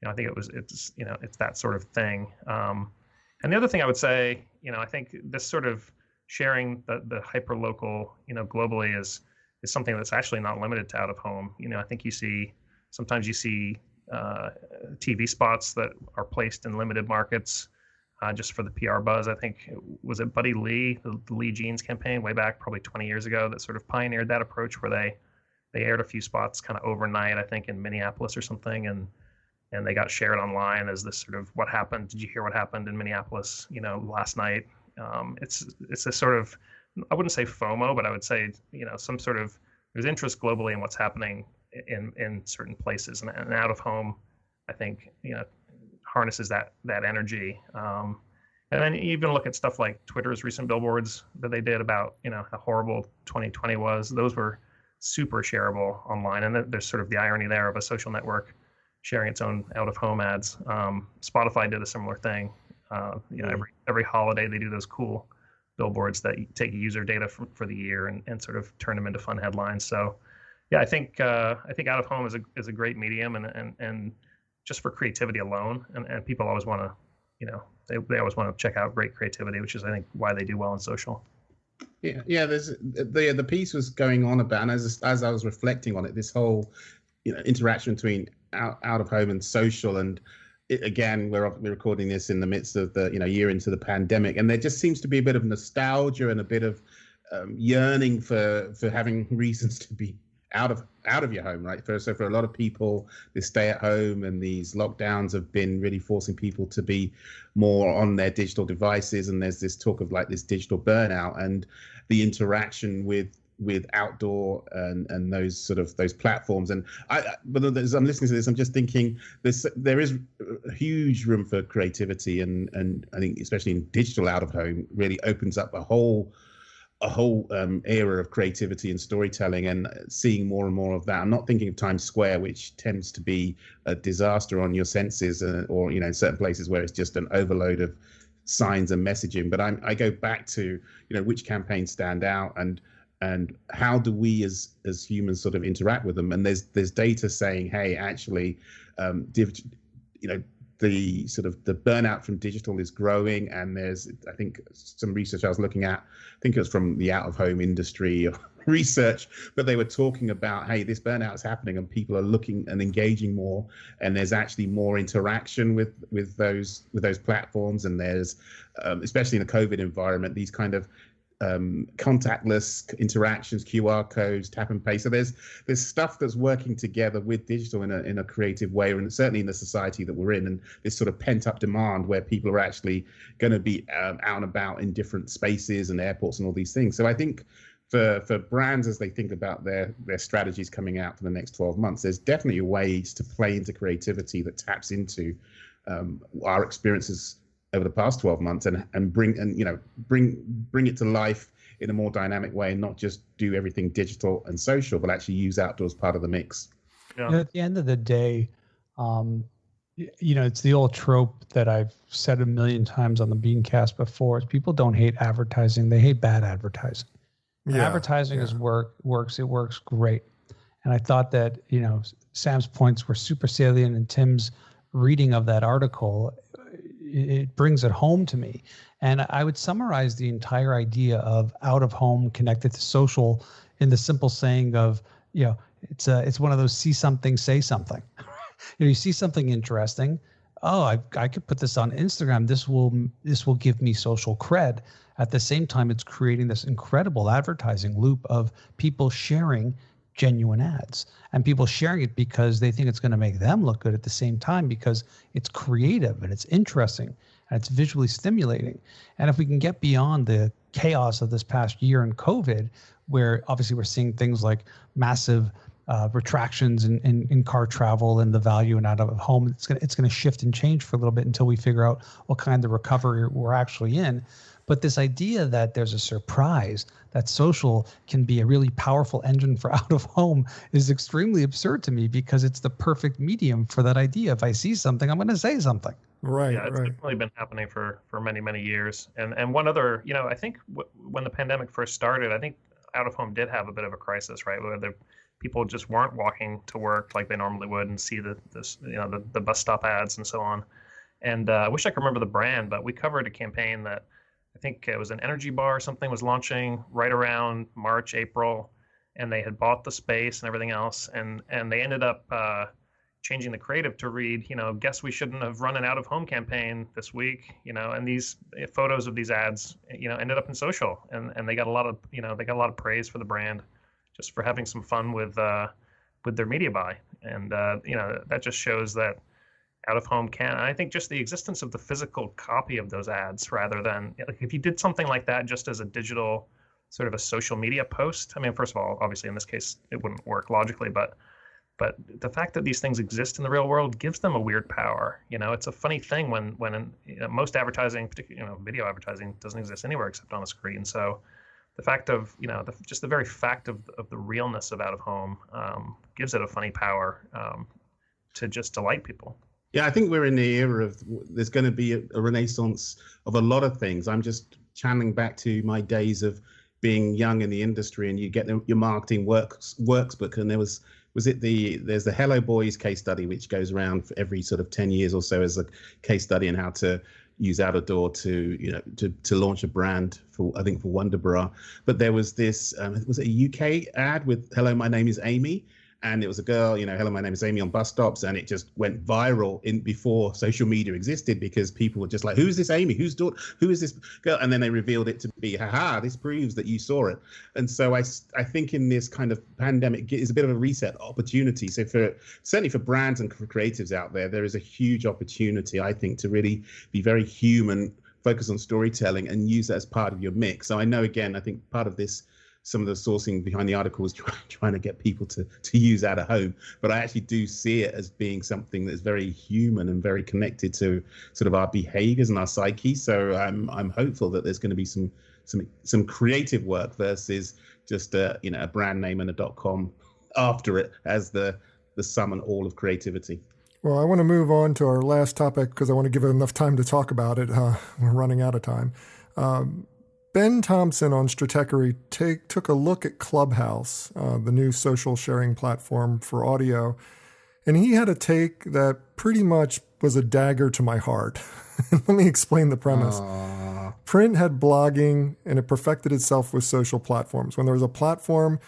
I think it's that sort of thing. And the other thing I would say, I think this sort of sharing the hyper local, globally is something that's actually not limited to out of home. I think sometimes you see TV spots that are placed in limited markets. just for the PR buzz. I think, was it Buddy Lee, the Lee Jeans campaign way back probably 20 years ago, that sort of pioneered that approach where they aired a few spots kind of overnight, I think in Minneapolis or something, and they got shared online as this sort of, what happened? Did you hear what happened in Minneapolis, last night? It's a sort of, I wouldn't say FOMO, but I would say, some sort of, there's interest globally in what's happening in certain places, and out of home, I think, harnesses that energy. And then you even look at stuff like Twitter's recent billboards that they did about, how horrible 2020 was. Those were super shareable online. And there's sort of the irony there of a social network sharing its own out-of-home ads. Spotify did a similar thing. Every holiday they do those cool billboards that take user data for the year and sort of turn them into fun headlines. So, yeah, I think out-of-home is a great medium, and just for creativity alone, and people always want to, they always want to check out great creativity, which is, I think, why they do well on social. Yeah. There's the piece was going on about, and as I was reflecting on it, this whole interaction between out of home and social, and again, we're recording this in the midst of the year into the pandemic, and there just seems to be a bit of nostalgia and a bit of yearning for having reasons to be out of your home, right? So for a lot of people, this stay at home and these lockdowns have been really forcing people to be more on their digital devices, and there's this talk of like this digital burnout, and the interaction with outdoor and those platforms. And but as I'm listening to this, I'm just thinking there is a huge room for creativity, and I think especially in digital out of home really opens up a whole era of creativity and storytelling, and seeing more and more of that. I'm not thinking of Times Square, which tends to be a disaster on your senses, or in certain places where it's just an overload of signs and messaging. But I go back to which campaigns stand out, and how do we as humans sort of interact with them. And there's data saying, hey, actually, the sort of the burnout from digital is growing, and there's, I think, some research I was looking at, I think it was from the out of home industry research, but they were talking about, hey, this burnout is happening and people are looking and engaging more, and there's actually more interaction with those platforms, and there's especially in a COVID environment, these kind of contactless interactions, QR codes, tap and pay. So there's stuff that's working together with digital in a creative way, and certainly in the society that we're in, and this sort of pent up demand where people are actually going to be out and about in different spaces and airports and all these things. So I think for brands, as they think about their strategies coming out for the next 12 months, there's definitely ways to play into creativity that taps into our experiences over the past 12 months and bring it to life in a more dynamic way, and not just do everything digital and social, but actually use outdoor as part of the mix. Yeah. At the end of the day, it's the old trope that I've said a million times on the BeanCast before, is people don't hate advertising, they hate bad advertising. Advertising works, it works great. And I thought that, Sam's points were super salient, and Tim's reading of that article, it brings it home to me. And I would summarize the entire idea of out of home connected to social in the simple saying of, it's one of those see something, say something. You see something interesting. Oh, I could put this on Instagram. This will give me social cred. At the same time, it's creating this incredible advertising loop of people sharing genuine ads, and people sharing it because they think it's going to make them look good at the same time, because it's creative and it's interesting and it's visually stimulating. And if we can get beyond the chaos of this past year in COVID, where obviously we're seeing things like massive retractions in car travel and the value and out of home, it's going to shift and change for a little bit until we figure out what kind of recovery we're actually in. But this idea that there's a surprise, that social can be a really powerful engine for out of home, is extremely absurd to me, because it's the perfect medium for that idea. If I see something, I'm going to say something. Right. Yeah, it's definitely been happening for many, many years. And one other, I think when the pandemic first started, I think out of home did have a bit of a crisis, right? Where people just weren't walking to work like they normally would, and see the bus stop ads and so on. And I wish I could remember the brand, but we covered a campaign that, I think it was an energy bar or something, was launching right around March, April, and they had bought the space and everything else, and they ended up changing the creative to read, guess we shouldn't have run an out of home campaign this week, and these photos of these ads, ended up in social, and they got a lot of praise for the brand just for having some fun with their media buy. And that just shows that out of home can, and I think just the existence of the physical copy of those ads, rather than, like, if you did something like that just as a digital sort of a social media post, I mean, first of all, obviously in this case it wouldn't work logically, but the fact that these things exist in the real world gives them a weird power. It's a funny thing when most advertising, particularly video advertising, doesn't exist anywhere except on a screen. So the fact of just the very fact of the realness of out of home gives it a funny power to just delight people. Yeah, I think we're in the era of there's going to be a renaissance of a lot of things. I'm just channeling back to my days of being young in the industry, and you get your marketing works book, and there's the Hello Boys case study, which goes around for every sort of 10 years or so as a case study on how to use out of door to launch a brand for Wonder Bra. But there was this was it a UK ad with "Hello, my name is Amy," and it was a girl, "Hello, my name is Amy" on bus stops, and it just went viral before social media existed, because people were just like, "Who's this Amy? Who is this girl?" And then they revealed it to be, "Haha, this proves that you saw it." And so I think in this kind of pandemic is a bit of a reset opportunity. So certainly for brands and for creatives out there is a huge opportunity, I think, to really be very human, focus on storytelling, and use that as part of your mix. So I know, again, I think part of this, some of the sourcing behind the article was trying to get people to use out of home, but I actually do see it as being something that's very human and very connected to sort of our behaviors and our psyche. So I'm hopeful that there's going to be some creative work versus just a brand name and a .com after it as the sum and all of creativity. Well, I want to move on to our last topic because I want to give it enough time to talk about it. We're running out of time. Ben Thompson on Stratechery took a look at Clubhouse, the new social sharing platform for audio, and he had a take that pretty much was a dagger to my heart. Let me explain the premise. Print had blogging, and it perfected itself with social platforms. When there was a platform,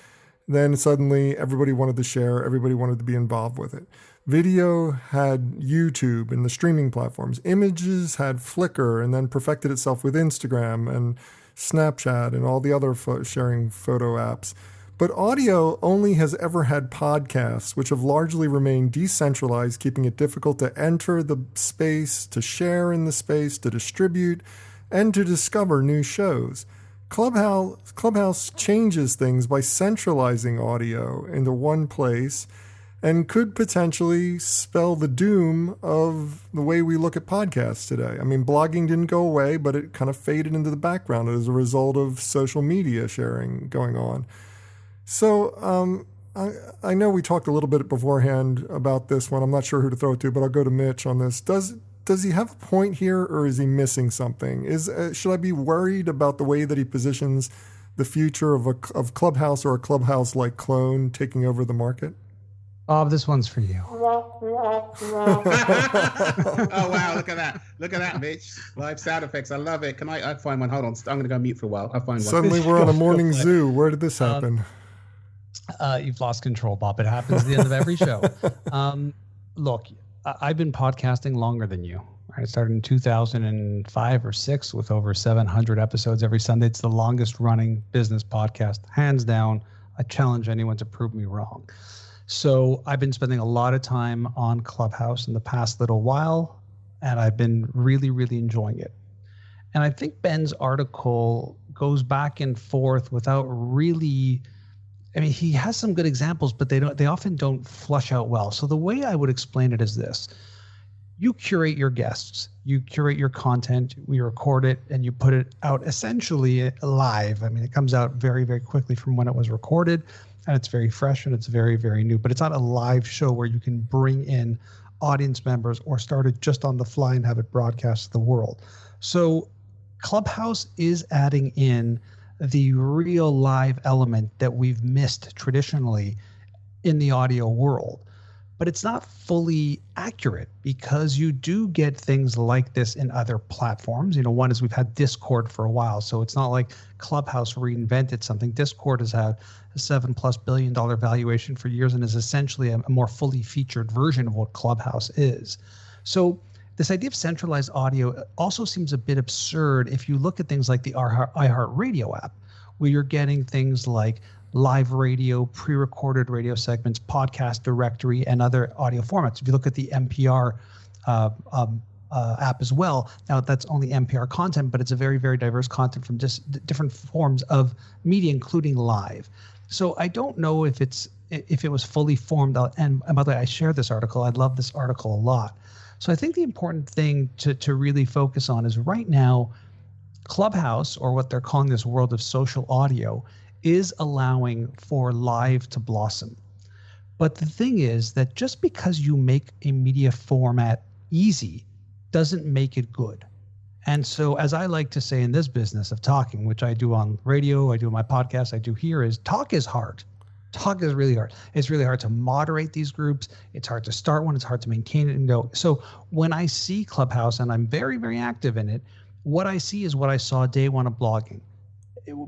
then suddenly everybody wanted to share, everybody wanted to be involved with it. Video had YouTube and the streaming platforms. Images had Flickr, and then perfected itself with Instagram and Snapchat and all the other sharing photo apps. But audio only has ever had podcasts, which have largely remained decentralized, keeping it difficult to enter the space, to share in the space, to distribute, and to discover new shows. Clubhouse changes things by centralizing audio into one place, and could potentially spell the doom of the way we look at podcasts today. I mean, blogging didn't go away, but it kind of faded into the background as a result of social media sharing going on. So I know we talked a little bit beforehand about this one. I'm not sure who to throw it to, but I'll go to Mitch on this. Does he have a point here, or is he missing something? Should I be worried about the way that he positions the future of Clubhouse, or a Clubhouse-like clone taking over the market? Bob, this one's for you. Oh, wow. Look at that, Mitch. Live sound effects. I love it. Can I find one? Hold on. I'm going to go mute for a while. I'll find one. Suddenly we're on a morning zoo. Where did this happen? You've lost control, Bob. It happens at the end of every show. Look, I've been podcasting longer than you. I started in 2005 or 6 with over 700 episodes every Sunday. It's the longest running business podcast, hands down. I challenge anyone to prove me wrong. So I've been spending a lot of time on Clubhouse in the past little while, and I've been really, really enjoying it. And I think Ben's article goes back and forth without really, I mean, he has some good examples, but they often don't flush out well. So the way I would explain it is this. You curate your guests, you curate your content, we record it, and you put it out essentially live. I mean, it comes out very, very quickly from when it was recorded, and it's very fresh and it's very, very new. But it's not a live show where you can bring in audience members or start it just on the fly and have it broadcast to the world. So Clubhouse is adding in the real live element that we've missed traditionally in the audio world. but it's not fully accurate because you do get things like this in other platforms. One is we've had Discord for a while, so it's not like Clubhouse reinvented something. Discord has had a $7+ billion valuation for years and is essentially a more fully featured version of what Clubhouse is. So this idea of centralized audio also seems a bit absurd if you look at things like the iHeartRadio app, where you're getting things like live radio, pre-recorded radio segments, podcast directory, and other audio formats. If you look at the NPR app as well, now that's only NPR content, but it's a very, very diverse content from just different forms of media, including live. So I don't know if it was fully formed out. And by the way, I shared this article. I love this article a lot. So I think the important thing to really focus on is right now, Clubhouse, or what they're calling this world of social audio, is allowing for live to blossom. But the thing is that just because you make a media format easy doesn't make it good. And so, as I like to say in this business of talking, which I do on radio, I do on my podcast, I do here, is talk is hard. Talk is really hard. It's really hard to moderate these groups. It's hard to start one. It's hard to maintain it and go. So when I see Clubhouse, and I'm very, very active in it, what I see is what I saw day one of blogging.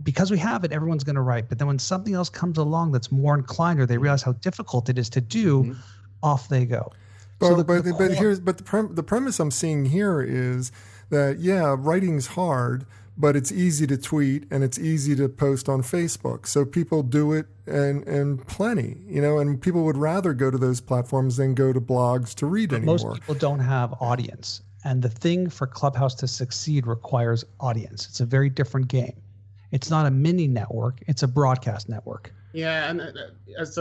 Because we have it, everyone's going to write. But then when something else comes along that's more inclined, or they realize how difficult it is to do, off they go. But the premise I'm seeing here is that, yeah, writing's hard, but it's easy to tweet and it's easy to post on Facebook. So people do it and plenty, and people would rather go to those platforms than go to blogs to read anymore. Most people don't have audience. And the thing for Clubhouse to succeed requires audience. It's a very different game. It's not a mini network. It's a broadcast network. Yeah, and as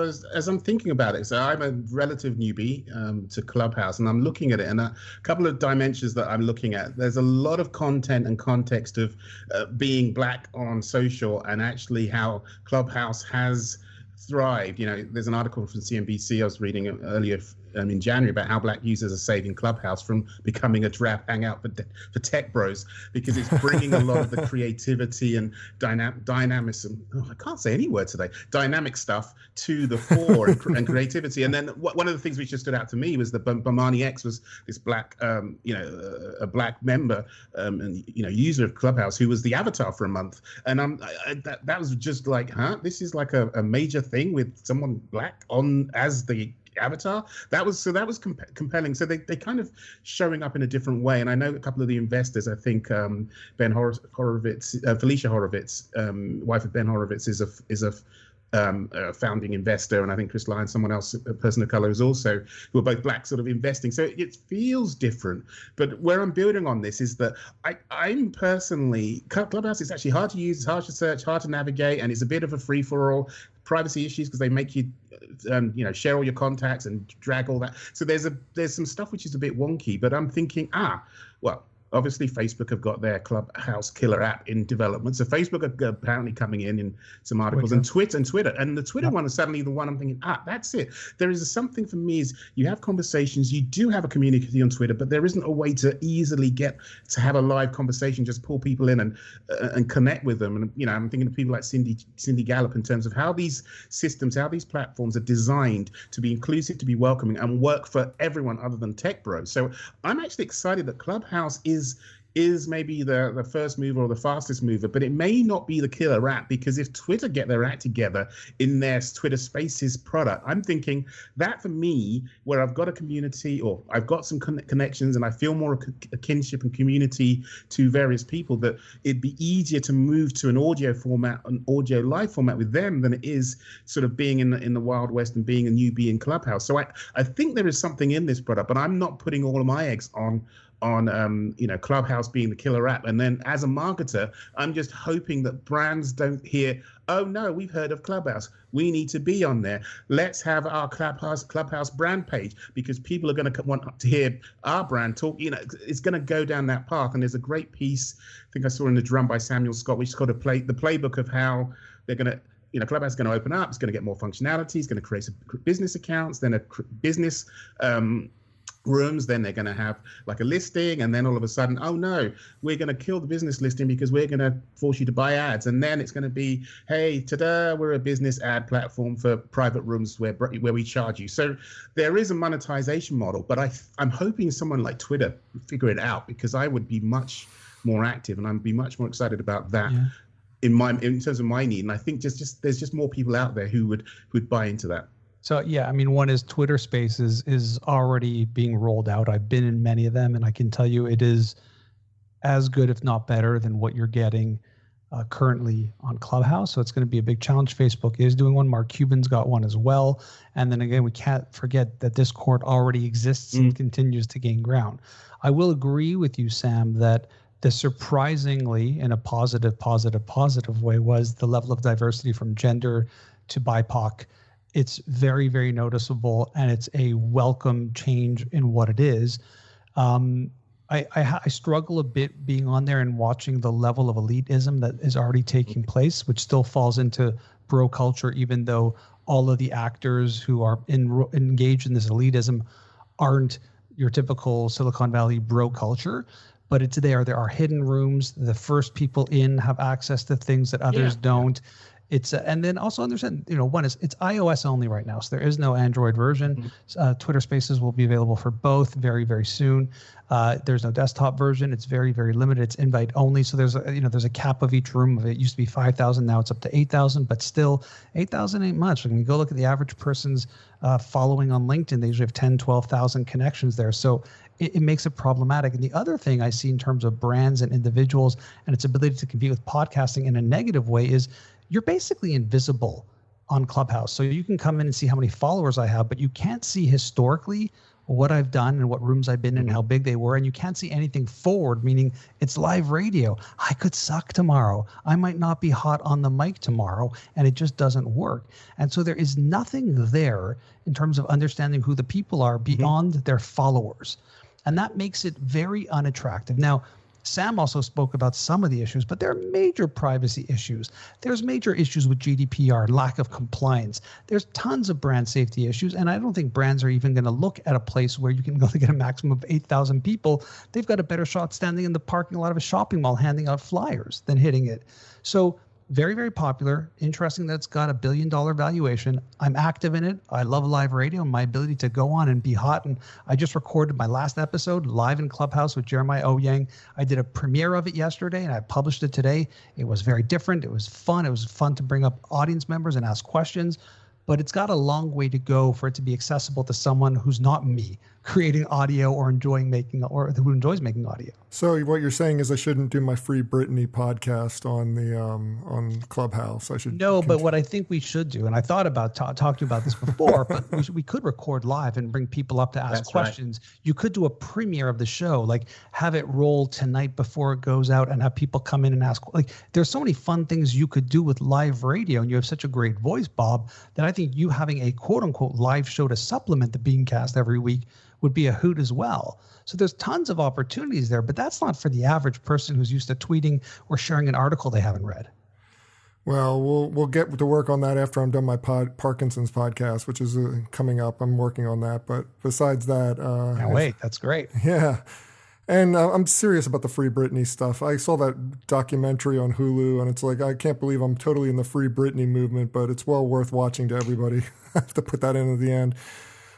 I'm thinking about it, so I'm a relative newbie to Clubhouse, and I'm looking at it, and a couple of dimensions that I'm looking at. There's a lot of content and context of being black on social, and actually how Clubhouse has thrived. There's an article from CNBC I was reading earlier in January about how black users are saving Clubhouse from becoming a drab hangout for tech bros, because it's bringing a lot of the creativity and dynamism. Oh, I can't say any word today. Dynamic stuff to the fore and creativity. And then one of the things which just stood out to me was that Monnie X was this black, a black member and user of Clubhouse who was the avatar for a month. And that was just like, this is like a major thing with someone black on as the avatar. That was compelling. So they kind of showing up in a different way. And I know a couple of the investors, I think Ben Horowitz, Felicia Horowitz, wife of Ben Horowitz, is a founding investor, and I think Chris Lyons, someone else, a person of color, is also, who are both black, sort of investing. So it feels different. But where I'm building on this is that I'm personally, Clubhouse is actually hard to use, it's hard to search, hard to navigate, and it's a bit of a free for all. Privacy issues because they make you, share all your contacts and drag all that. So there's some stuff which is a bit wonky. But I'm thinking, well, obviously Facebook have got their Clubhouse killer app in development. So Facebook are apparently coming in some articles, and Twitter, and the Twitter one is suddenly the one I'm thinking, that's it. There is something for me is you have conversations, you do have a community on Twitter, but there isn't a way to easily get to have a live conversation, just pull people in and connect with them. And I'm thinking of people like Cindy Gallup in terms of how these systems, how these platforms are designed to be inclusive, to be welcoming, and work for everyone other than tech bros. So I'm actually excited that Clubhouse is maybe the first mover or the fastest mover, but it may not be the killer app, because if Twitter get their act together in their Twitter Spaces product, I'm thinking that for me, where I've got a community or I've got some connections and I feel more a kinship and community to various people, that it'd be easier to move to an audio format, an audio live format with them than it is sort of being in the Wild West and being a newbie in Clubhouse. So I think there is something in this product, but I'm not putting all of my eggs on Clubhouse being the killer app. And then as a marketer, I'm just hoping that brands don't hear, oh no, we've heard of Clubhouse, we need to be on there, let's have our Clubhouse brand page, because people are going to want to hear our brand talk. It's going to go down that path. And there's a great piece I think I saw in The Drum by Samuel Scott, which is called the playbook of how they're going to, Clubhouse is going to open up, it's going to get more functionality, it's going to create some business accounts, then a business rooms, then they're going to have like a listing, and then all of a sudden, oh no, we're going to kill the business listing because we're going to force you to buy ads. And then it's going to be, hey, ta-da, we're a business ad platform for private rooms where we charge you. So there is a monetization model, but I'm hoping someone like Twitter will figure it out, because I would be much more active and I'd be much more excited about that in terms of my need. And I think there's just more people out there who would buy into that. So, yeah, I mean, one is Twitter Spaces is already being rolled out. I've been in many of them, and I can tell you it is as good, if not better, than what you're getting currently on Clubhouse. So it's going to be a big challenge. Facebook is doing one. Mark Cuban's got one as well. And then again, we can't forget that Discord already exists and continues to gain ground. I will agree with you, Sam, that the surprisingly, in a positive way, was the level of diversity from gender to BIPOC. It's very, very noticeable, and it's a welcome change in what it is. I struggle a bit being on there and watching the level of elitism that is already taking place, which still falls into bro culture, even though all of the actors who are engaged in this elitism aren't your typical Silicon Valley bro culture. But it's there. There are hidden rooms. The first people in have access to things that others don't. It's and then also understand, one is it's iOS only right now, so there is no Android version. Twitter Spaces will be available for both very, very soon. There's no desktop version. It's very, very limited. It's invite only. So there's a cap of each room. It used to be 5,000, now it's up to 8,000. But still, 8,000 ain't much. When you go look at the average person's following on LinkedIn, they usually have 10, 12,000 connections there. So it makes it problematic. And the other thing I see in terms of brands and individuals and its ability to compete with podcasting in a negative way is you're basically invisible on Clubhouse. So you can come in and see how many followers I have, but you can't see historically what I've done and what rooms I've been in and how big they were. And you can't see anything forward, meaning it's live radio. I could suck tomorrow. I might not be hot on the mic tomorrow, and it just doesn't work. And so there is nothing there in terms of understanding who the people are beyond their followers. And that makes it very unattractive. Now, Sam also spoke about some of the issues, but there are major privacy issues. There's major issues with GDPR, lack of compliance. There's tons of brand safety issues, and I don't think brands are even going to look at a place where you can go to get a maximum of 8,000 people. They've got a better shot standing in the parking lot of a shopping mall handing out flyers than hitting it. So very, very popular. Interesting that it's got $1 billion valuation. I'm active in it. I love live radio and my ability to go on and be hot. And I just recorded my last episode live in Clubhouse with Jeremiah Ouyang. I did a premiere of it yesterday and I published it today. It was very different. It was fun. It was fun to bring up audience members and ask questions. But it's got a long way to go for it to be accessible to someone who's not me, creating audio or who enjoys making audio. So what you're saying is I shouldn't do my Free Britney podcast on the on Clubhouse. I should but what I think we should do, and I thought about talking about this before, but we could record live and bring people up to ask questions. Right. You could do a premiere of the show, like have it roll tonight before it goes out, and have people come in and ask. Like, there's so many fun things you could do with live radio, and you have such a great voice, Bob, that I think you having a quote unquote live show to supplement the BeanCast every week would be a hoot as well. So there's tons of opportunities there, but that's not for the average person who's used to tweeting or sharing an article they haven't read. Well, we'll get to work on that after I'm done my Parkinson's podcast, which is coming up. I'm working on that. But besides that... wait, that's great. Yeah. And I'm serious about the Free Britney stuff. I saw that documentary on Hulu, and it's like, I can't believe I'm totally in the Free Britney movement, but it's well worth watching to everybody. I have to put that in at the end.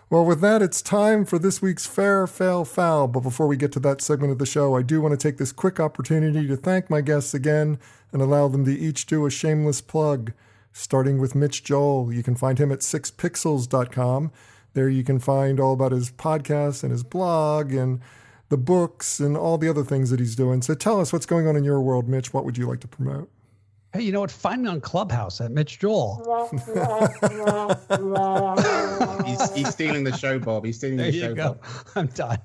Well, with that, it's time for this week's Fair, Fail, Foul. But before we get to that segment of the show, I do want to take this quick opportunity to thank my guests again and allow them to each do a shameless plug, starting with Mitch Joel. You can find him at 6pixels.com. There you can find all about his podcast and his blog and the books and all the other things that he's doing. So tell us what's going on in your world, Mitch. What would you like to promote? Hey, you know what? Find me on Clubhouse at Mitch Joel. He's stealing the show, Bob. He's stealing the show. There you go. I'm done.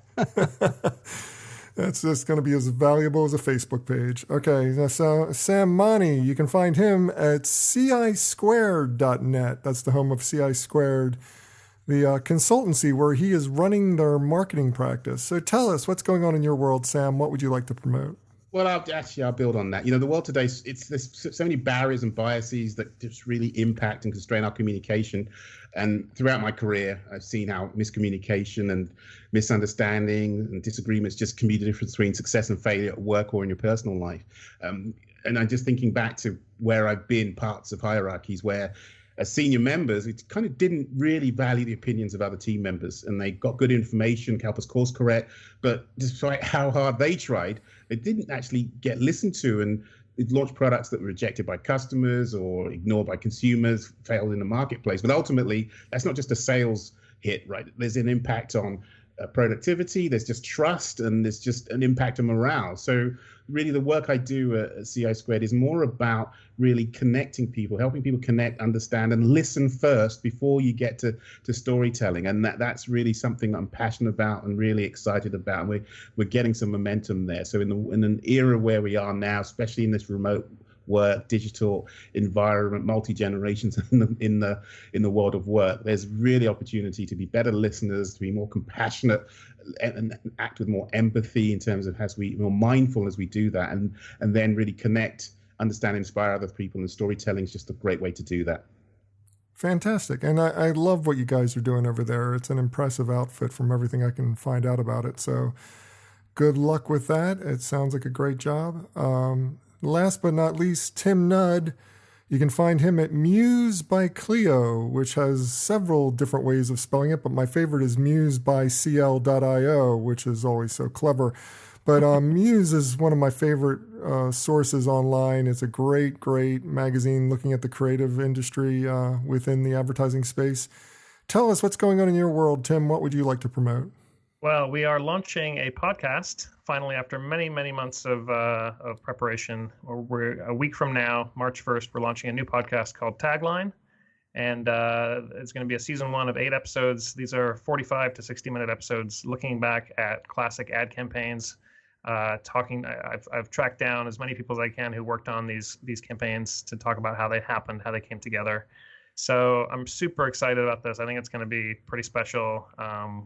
That's just going to be as valuable as a Facebook page. Okay, so Sam Monnie, you can find him at CIsquared.net. That's the home of CI Squared, the consultancy where he is running their marketing practice. So tell us what's going on in your world, Sam. What would you like to promote? Well, I'll build on that. The world today, there's so many barriers and biases that just really impact and constrain our communication. And throughout my career, I've seen how miscommunication and misunderstanding and disagreements just can be the difference between success and failure at work or in your personal life. And I'm just thinking back to where I've been, parts of hierarchies where as senior members, it kind of didn't really value the opinions of other team members, and they got good information, help us course correct. But despite how hard they tried, they didn't actually get listened to, and it launched products that were rejected by customers or ignored by consumers, failed in the marketplace. But ultimately, that's not just a sales hit, right? There's an impact on productivity, there's just trust, and there's just an impact on morale. So really the work I do at CI Squared is more about really connecting people, helping people connect, understand, and listen first before you get to storytelling. And that's really something that I'm passionate about and really excited about. And we're getting some momentum there. So in an era where we are now, especially in this remote work, digital environment, multi-generations in the world of work, there's really opportunity to be better listeners, to be more compassionate and act with more empathy in terms of more mindful as we do that, and then really connect, understand, inspire other people. And storytelling is just a great way to do that. Fantastic. And I love what you guys are doing over there. It's an impressive outfit from everything I can find out about it. So good luck with that. It sounds like a great job. Last but not least, Tim Nudd. You can find him at Muse by Clio, which has several different ways of spelling it, but my favorite is musebycl.io, which is always so clever. But Muse is one of my favorite sources online. It's a great, great magazine looking at the creative industry within the advertising space. Tell us what's going on in your world, Tim. What would you like to promote? Well, we are launching a podcast finally after many, many months of preparation. We're a week from now, March 1st, we're launching a new podcast called Tagline. And it's going to be a season 1 of 8 episodes. These are 45 to 60-minute episodes looking back at classic ad campaigns. I've tracked down as many people as I can who worked on these campaigns to talk about how they happened, how they came together. So I'm super excited about this. I think it's going to be pretty special.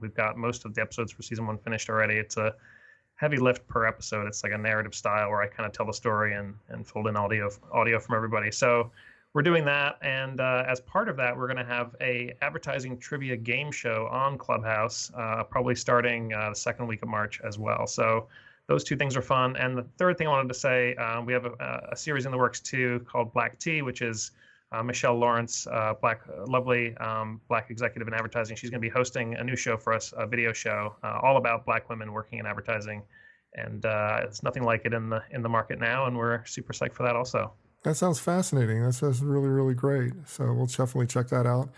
We've got most of the episodes for season 1 finished already. It's a heavy lift per episode. It's like a narrative style where I kind of tell the story and fold in audio from everybody. So we're doing that. And as part of that, we're going to have a advertising trivia game show on Clubhouse, probably starting the second week of March as well. So those 2 things are fun. And the third thing I wanted to say, we have a series in the works too called Black Tea, which is Michelle Lawrence, lovely Black executive in advertising. She's going to be hosting a new show for us, a video show, all about Black women working in advertising. And there's nothing like it in the market now, and we're super psyched for that also. That sounds fascinating. That sounds really, really great. So we'll definitely check that out.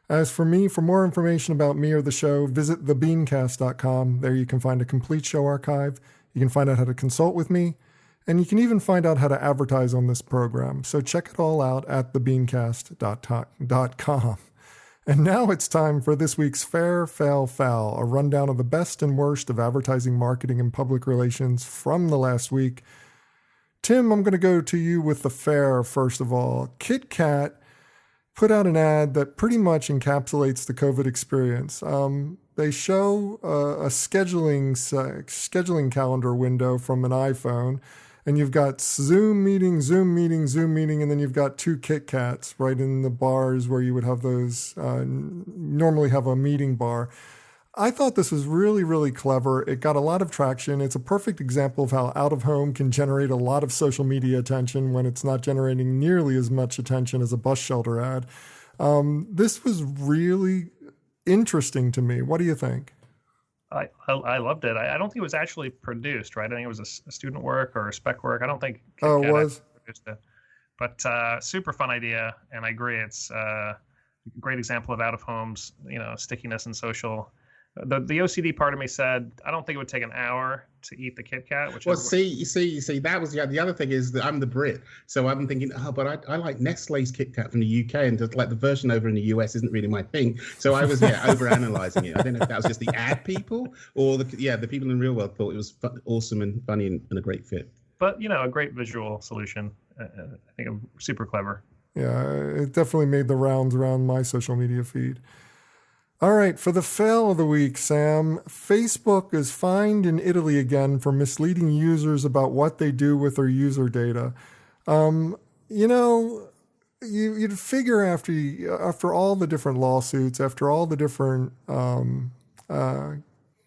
As for me, for more information about me or the show, visit thebeancast.com. There you can find a complete show archive. You can find out how to consult with me. And you can even find out how to advertise on this program. So check it all out at thebeancast.com. And now it's time for this week's Fair, Fail, Foul, a rundown of the best and worst of advertising, marketing, and public relations from the last week. Tim, I'm going to go to you with the fair first of all. Kit Kat put out an ad that pretty much encapsulates the COVID experience. They show a scheduling calendar window from an iPhone. And you've got Zoom meeting, and then you've got 2 Kit Kats right in the bars where you would have those, normally have a meeting bar. I thought this was really, really clever. It got a lot of traction. It's a perfect example of how out of home can generate a lot of social media attention when it's not generating nearly as much attention as a bus shelter ad. This was really interesting to me. What do you think? I loved it. I don't think it was actually produced, right? I think it was a student work or a spec work. I don't think Kit Kat was produced it. But super fun idea, and I agree. It's a great example of out of homes, stickiness and social. The OCD part of me said, I don't think it would take an hour to eat the Kit Kat. You see, that was the other thing is that I'm the Brit, so I'm thinking, but I like Nestle's Kit Kat from the UK, and just like the version over in the US isn't really my thing. So I was overanalyzing it. I don't know if that was just the ad people or the people in the real world thought it was awesome and funny and a great fit. But a great visual solution. I think super clever. Yeah, it definitely made the rounds around my social media feed. All right, for the fail of the week, Sam, Facebook is fined in Italy again for misleading users about what they do with their user data. You'd figure after all the different lawsuits, after all the different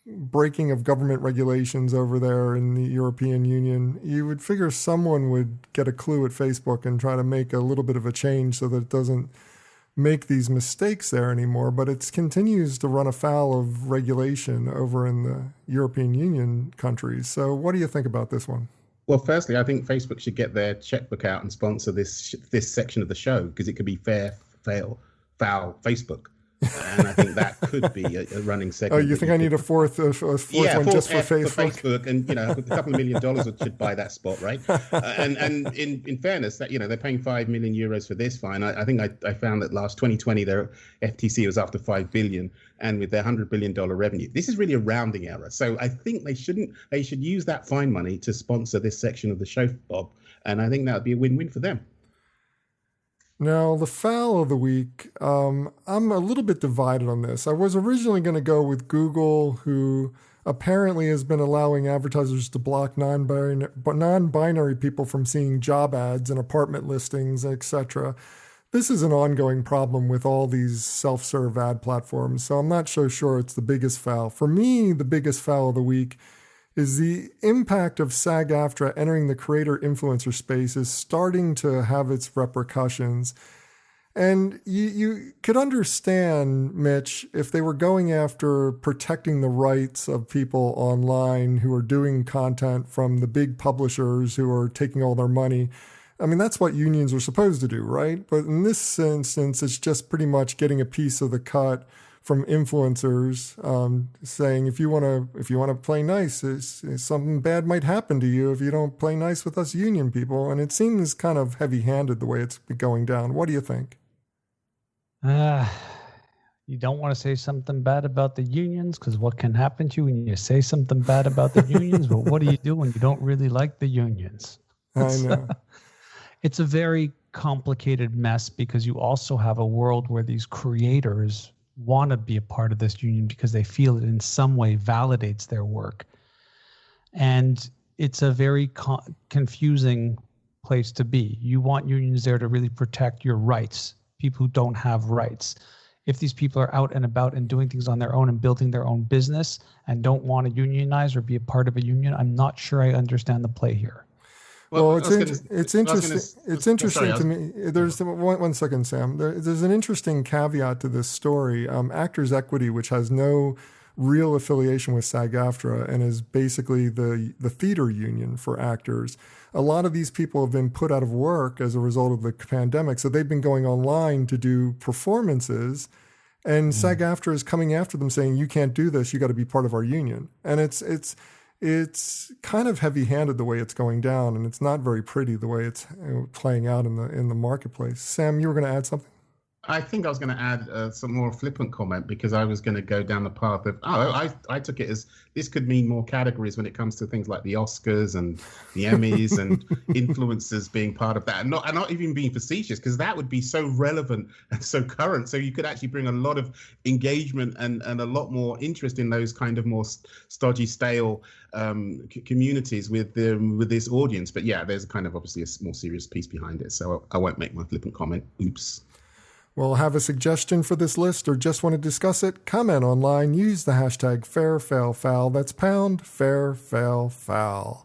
breaking of government regulations over there in the European Union, you would figure someone would get a clue at Facebook and try to make a little bit of a change so that it doesn't make these mistakes there anymore, but it continues to run afoul of regulation over in the European Union countries. So what do you think about this one? Well, firstly, I think Facebook should get their checkbook out and sponsor this section of the show, because it could be fair, fail, foul Facebook. And I think that could be a running segment. Oh, you think I need a fourth one just for Facebook? And a couple of $1 million should buy that spot, right? And in fairness, that they're paying €5 million for this fine. I think I found that last 2020 their FTC was after $5 billion, and with their $100 billion revenue, this is really a rounding error. So I think they should use that fine money to sponsor this section of the show, Bob. And I think that would be a win-win for them. Now, the foul of the week, I'm a little bit divided on this. I was originally going to go with Google, who apparently has been allowing advertisers to block non-binary people from seeing job ads and apartment listings, etc. This is an ongoing problem with all these self-serve ad platforms, so I'm not so sure it's the biggest foul. For me, the biggest foul of the week is the impact of SAG-AFTRA entering the creator-influencer space is starting to have its repercussions. And you could understand, Mitch, if they were going after protecting the rights of people online who are doing content from the big publishers who are taking all their money. I mean, that's what unions are supposed to do, right? But in this instance, it's just pretty much getting a piece of the cut from influencers, saying if you want to play nice, something bad might happen to you if you don't play nice with us union people. And it seems kind of heavy-handed the way it's going down. What do you think? You don't want to say something bad about the unions, because what can happen to you when you say something bad about the unions? But what do you do when you don't really like the unions? I know. It's a very complicated mess, because you also have a world where these creators want to be a part of this union because they feel it in some way validates their work. And it's a very confusing place to be. You want unions there to really protect your rights, people who don't have rights. If these people are out and about and doing things on their own and building their own business and don't want to unionize or be a part of a union, I'm not sure I understand the play here. Well, it's interesting to me. There's one second, Sam. There's an interesting caveat to this story. Actors Equity, which has no real affiliation with SAG-AFTRA and is basically the theater union for actors. A lot of these people have been put out of work as a result of the pandemic, so they've been going online to do performances, and SAG-AFTRA is coming after them saying, "You can't do this. You got to be part of our union." And it's kind of heavy-handed the way it's going down, and it's not very pretty the way it's playing out in the marketplace. Sam, you were going to add something? I think I was going to add some more flippant comment, because I was going to go down the path of, I took it as this could mean more categories when it comes to things like the Oscars and the Emmys and influencers being part of that, and not even being facetious, because that would be so relevant and so current. So you could actually bring a lot of engagement and a lot more interest in those kind of more stodgy, stale communities with this audience. But yeah, there's kind of obviously a more serious piece behind it. So I won't make my flippant comment. Oops. Well, have a suggestion for this list or just want to discuss it? Comment online. Use the hashtag FairFailFoul. That's #FairFailFoul.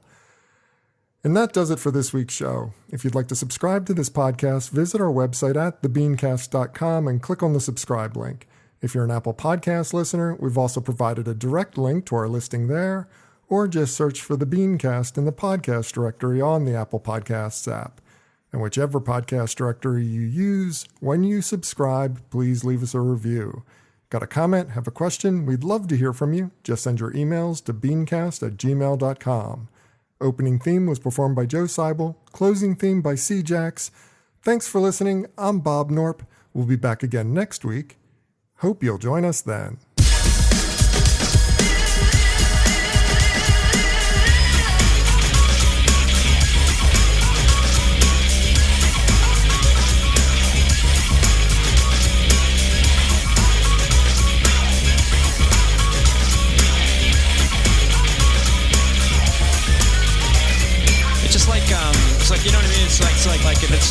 And that does it for this week's show. If you'd like to subscribe to this podcast, visit our website at thebeancast.com and click on the subscribe link. If you're an Apple Podcast listener, we've also provided a direct link to our listing there, or just search for the BeanCast in the podcast directory on the Apple Podcasts app. And whichever podcast directory you use, when you subscribe, please leave us a review. Got a comment? Have a question? We'd love to hear from you. Just send your emails to beancast@gmail.com. Opening theme was performed by Joe Seibel. Closing theme by C-Jax. Thanks for listening. I'm Bob Norp. We'll be back again next week. Hope you'll join us then.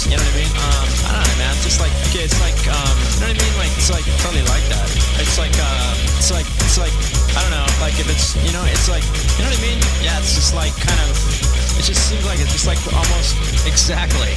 You know what I mean? I don't know, man. It's just like, okay, it's like, you know what I mean? Like, it's like totally like that. It's like, I don't know, like if it's, you know, it's like, you know what I mean? Yeah, it's just like kind of, it just seems like it's just like almost exactly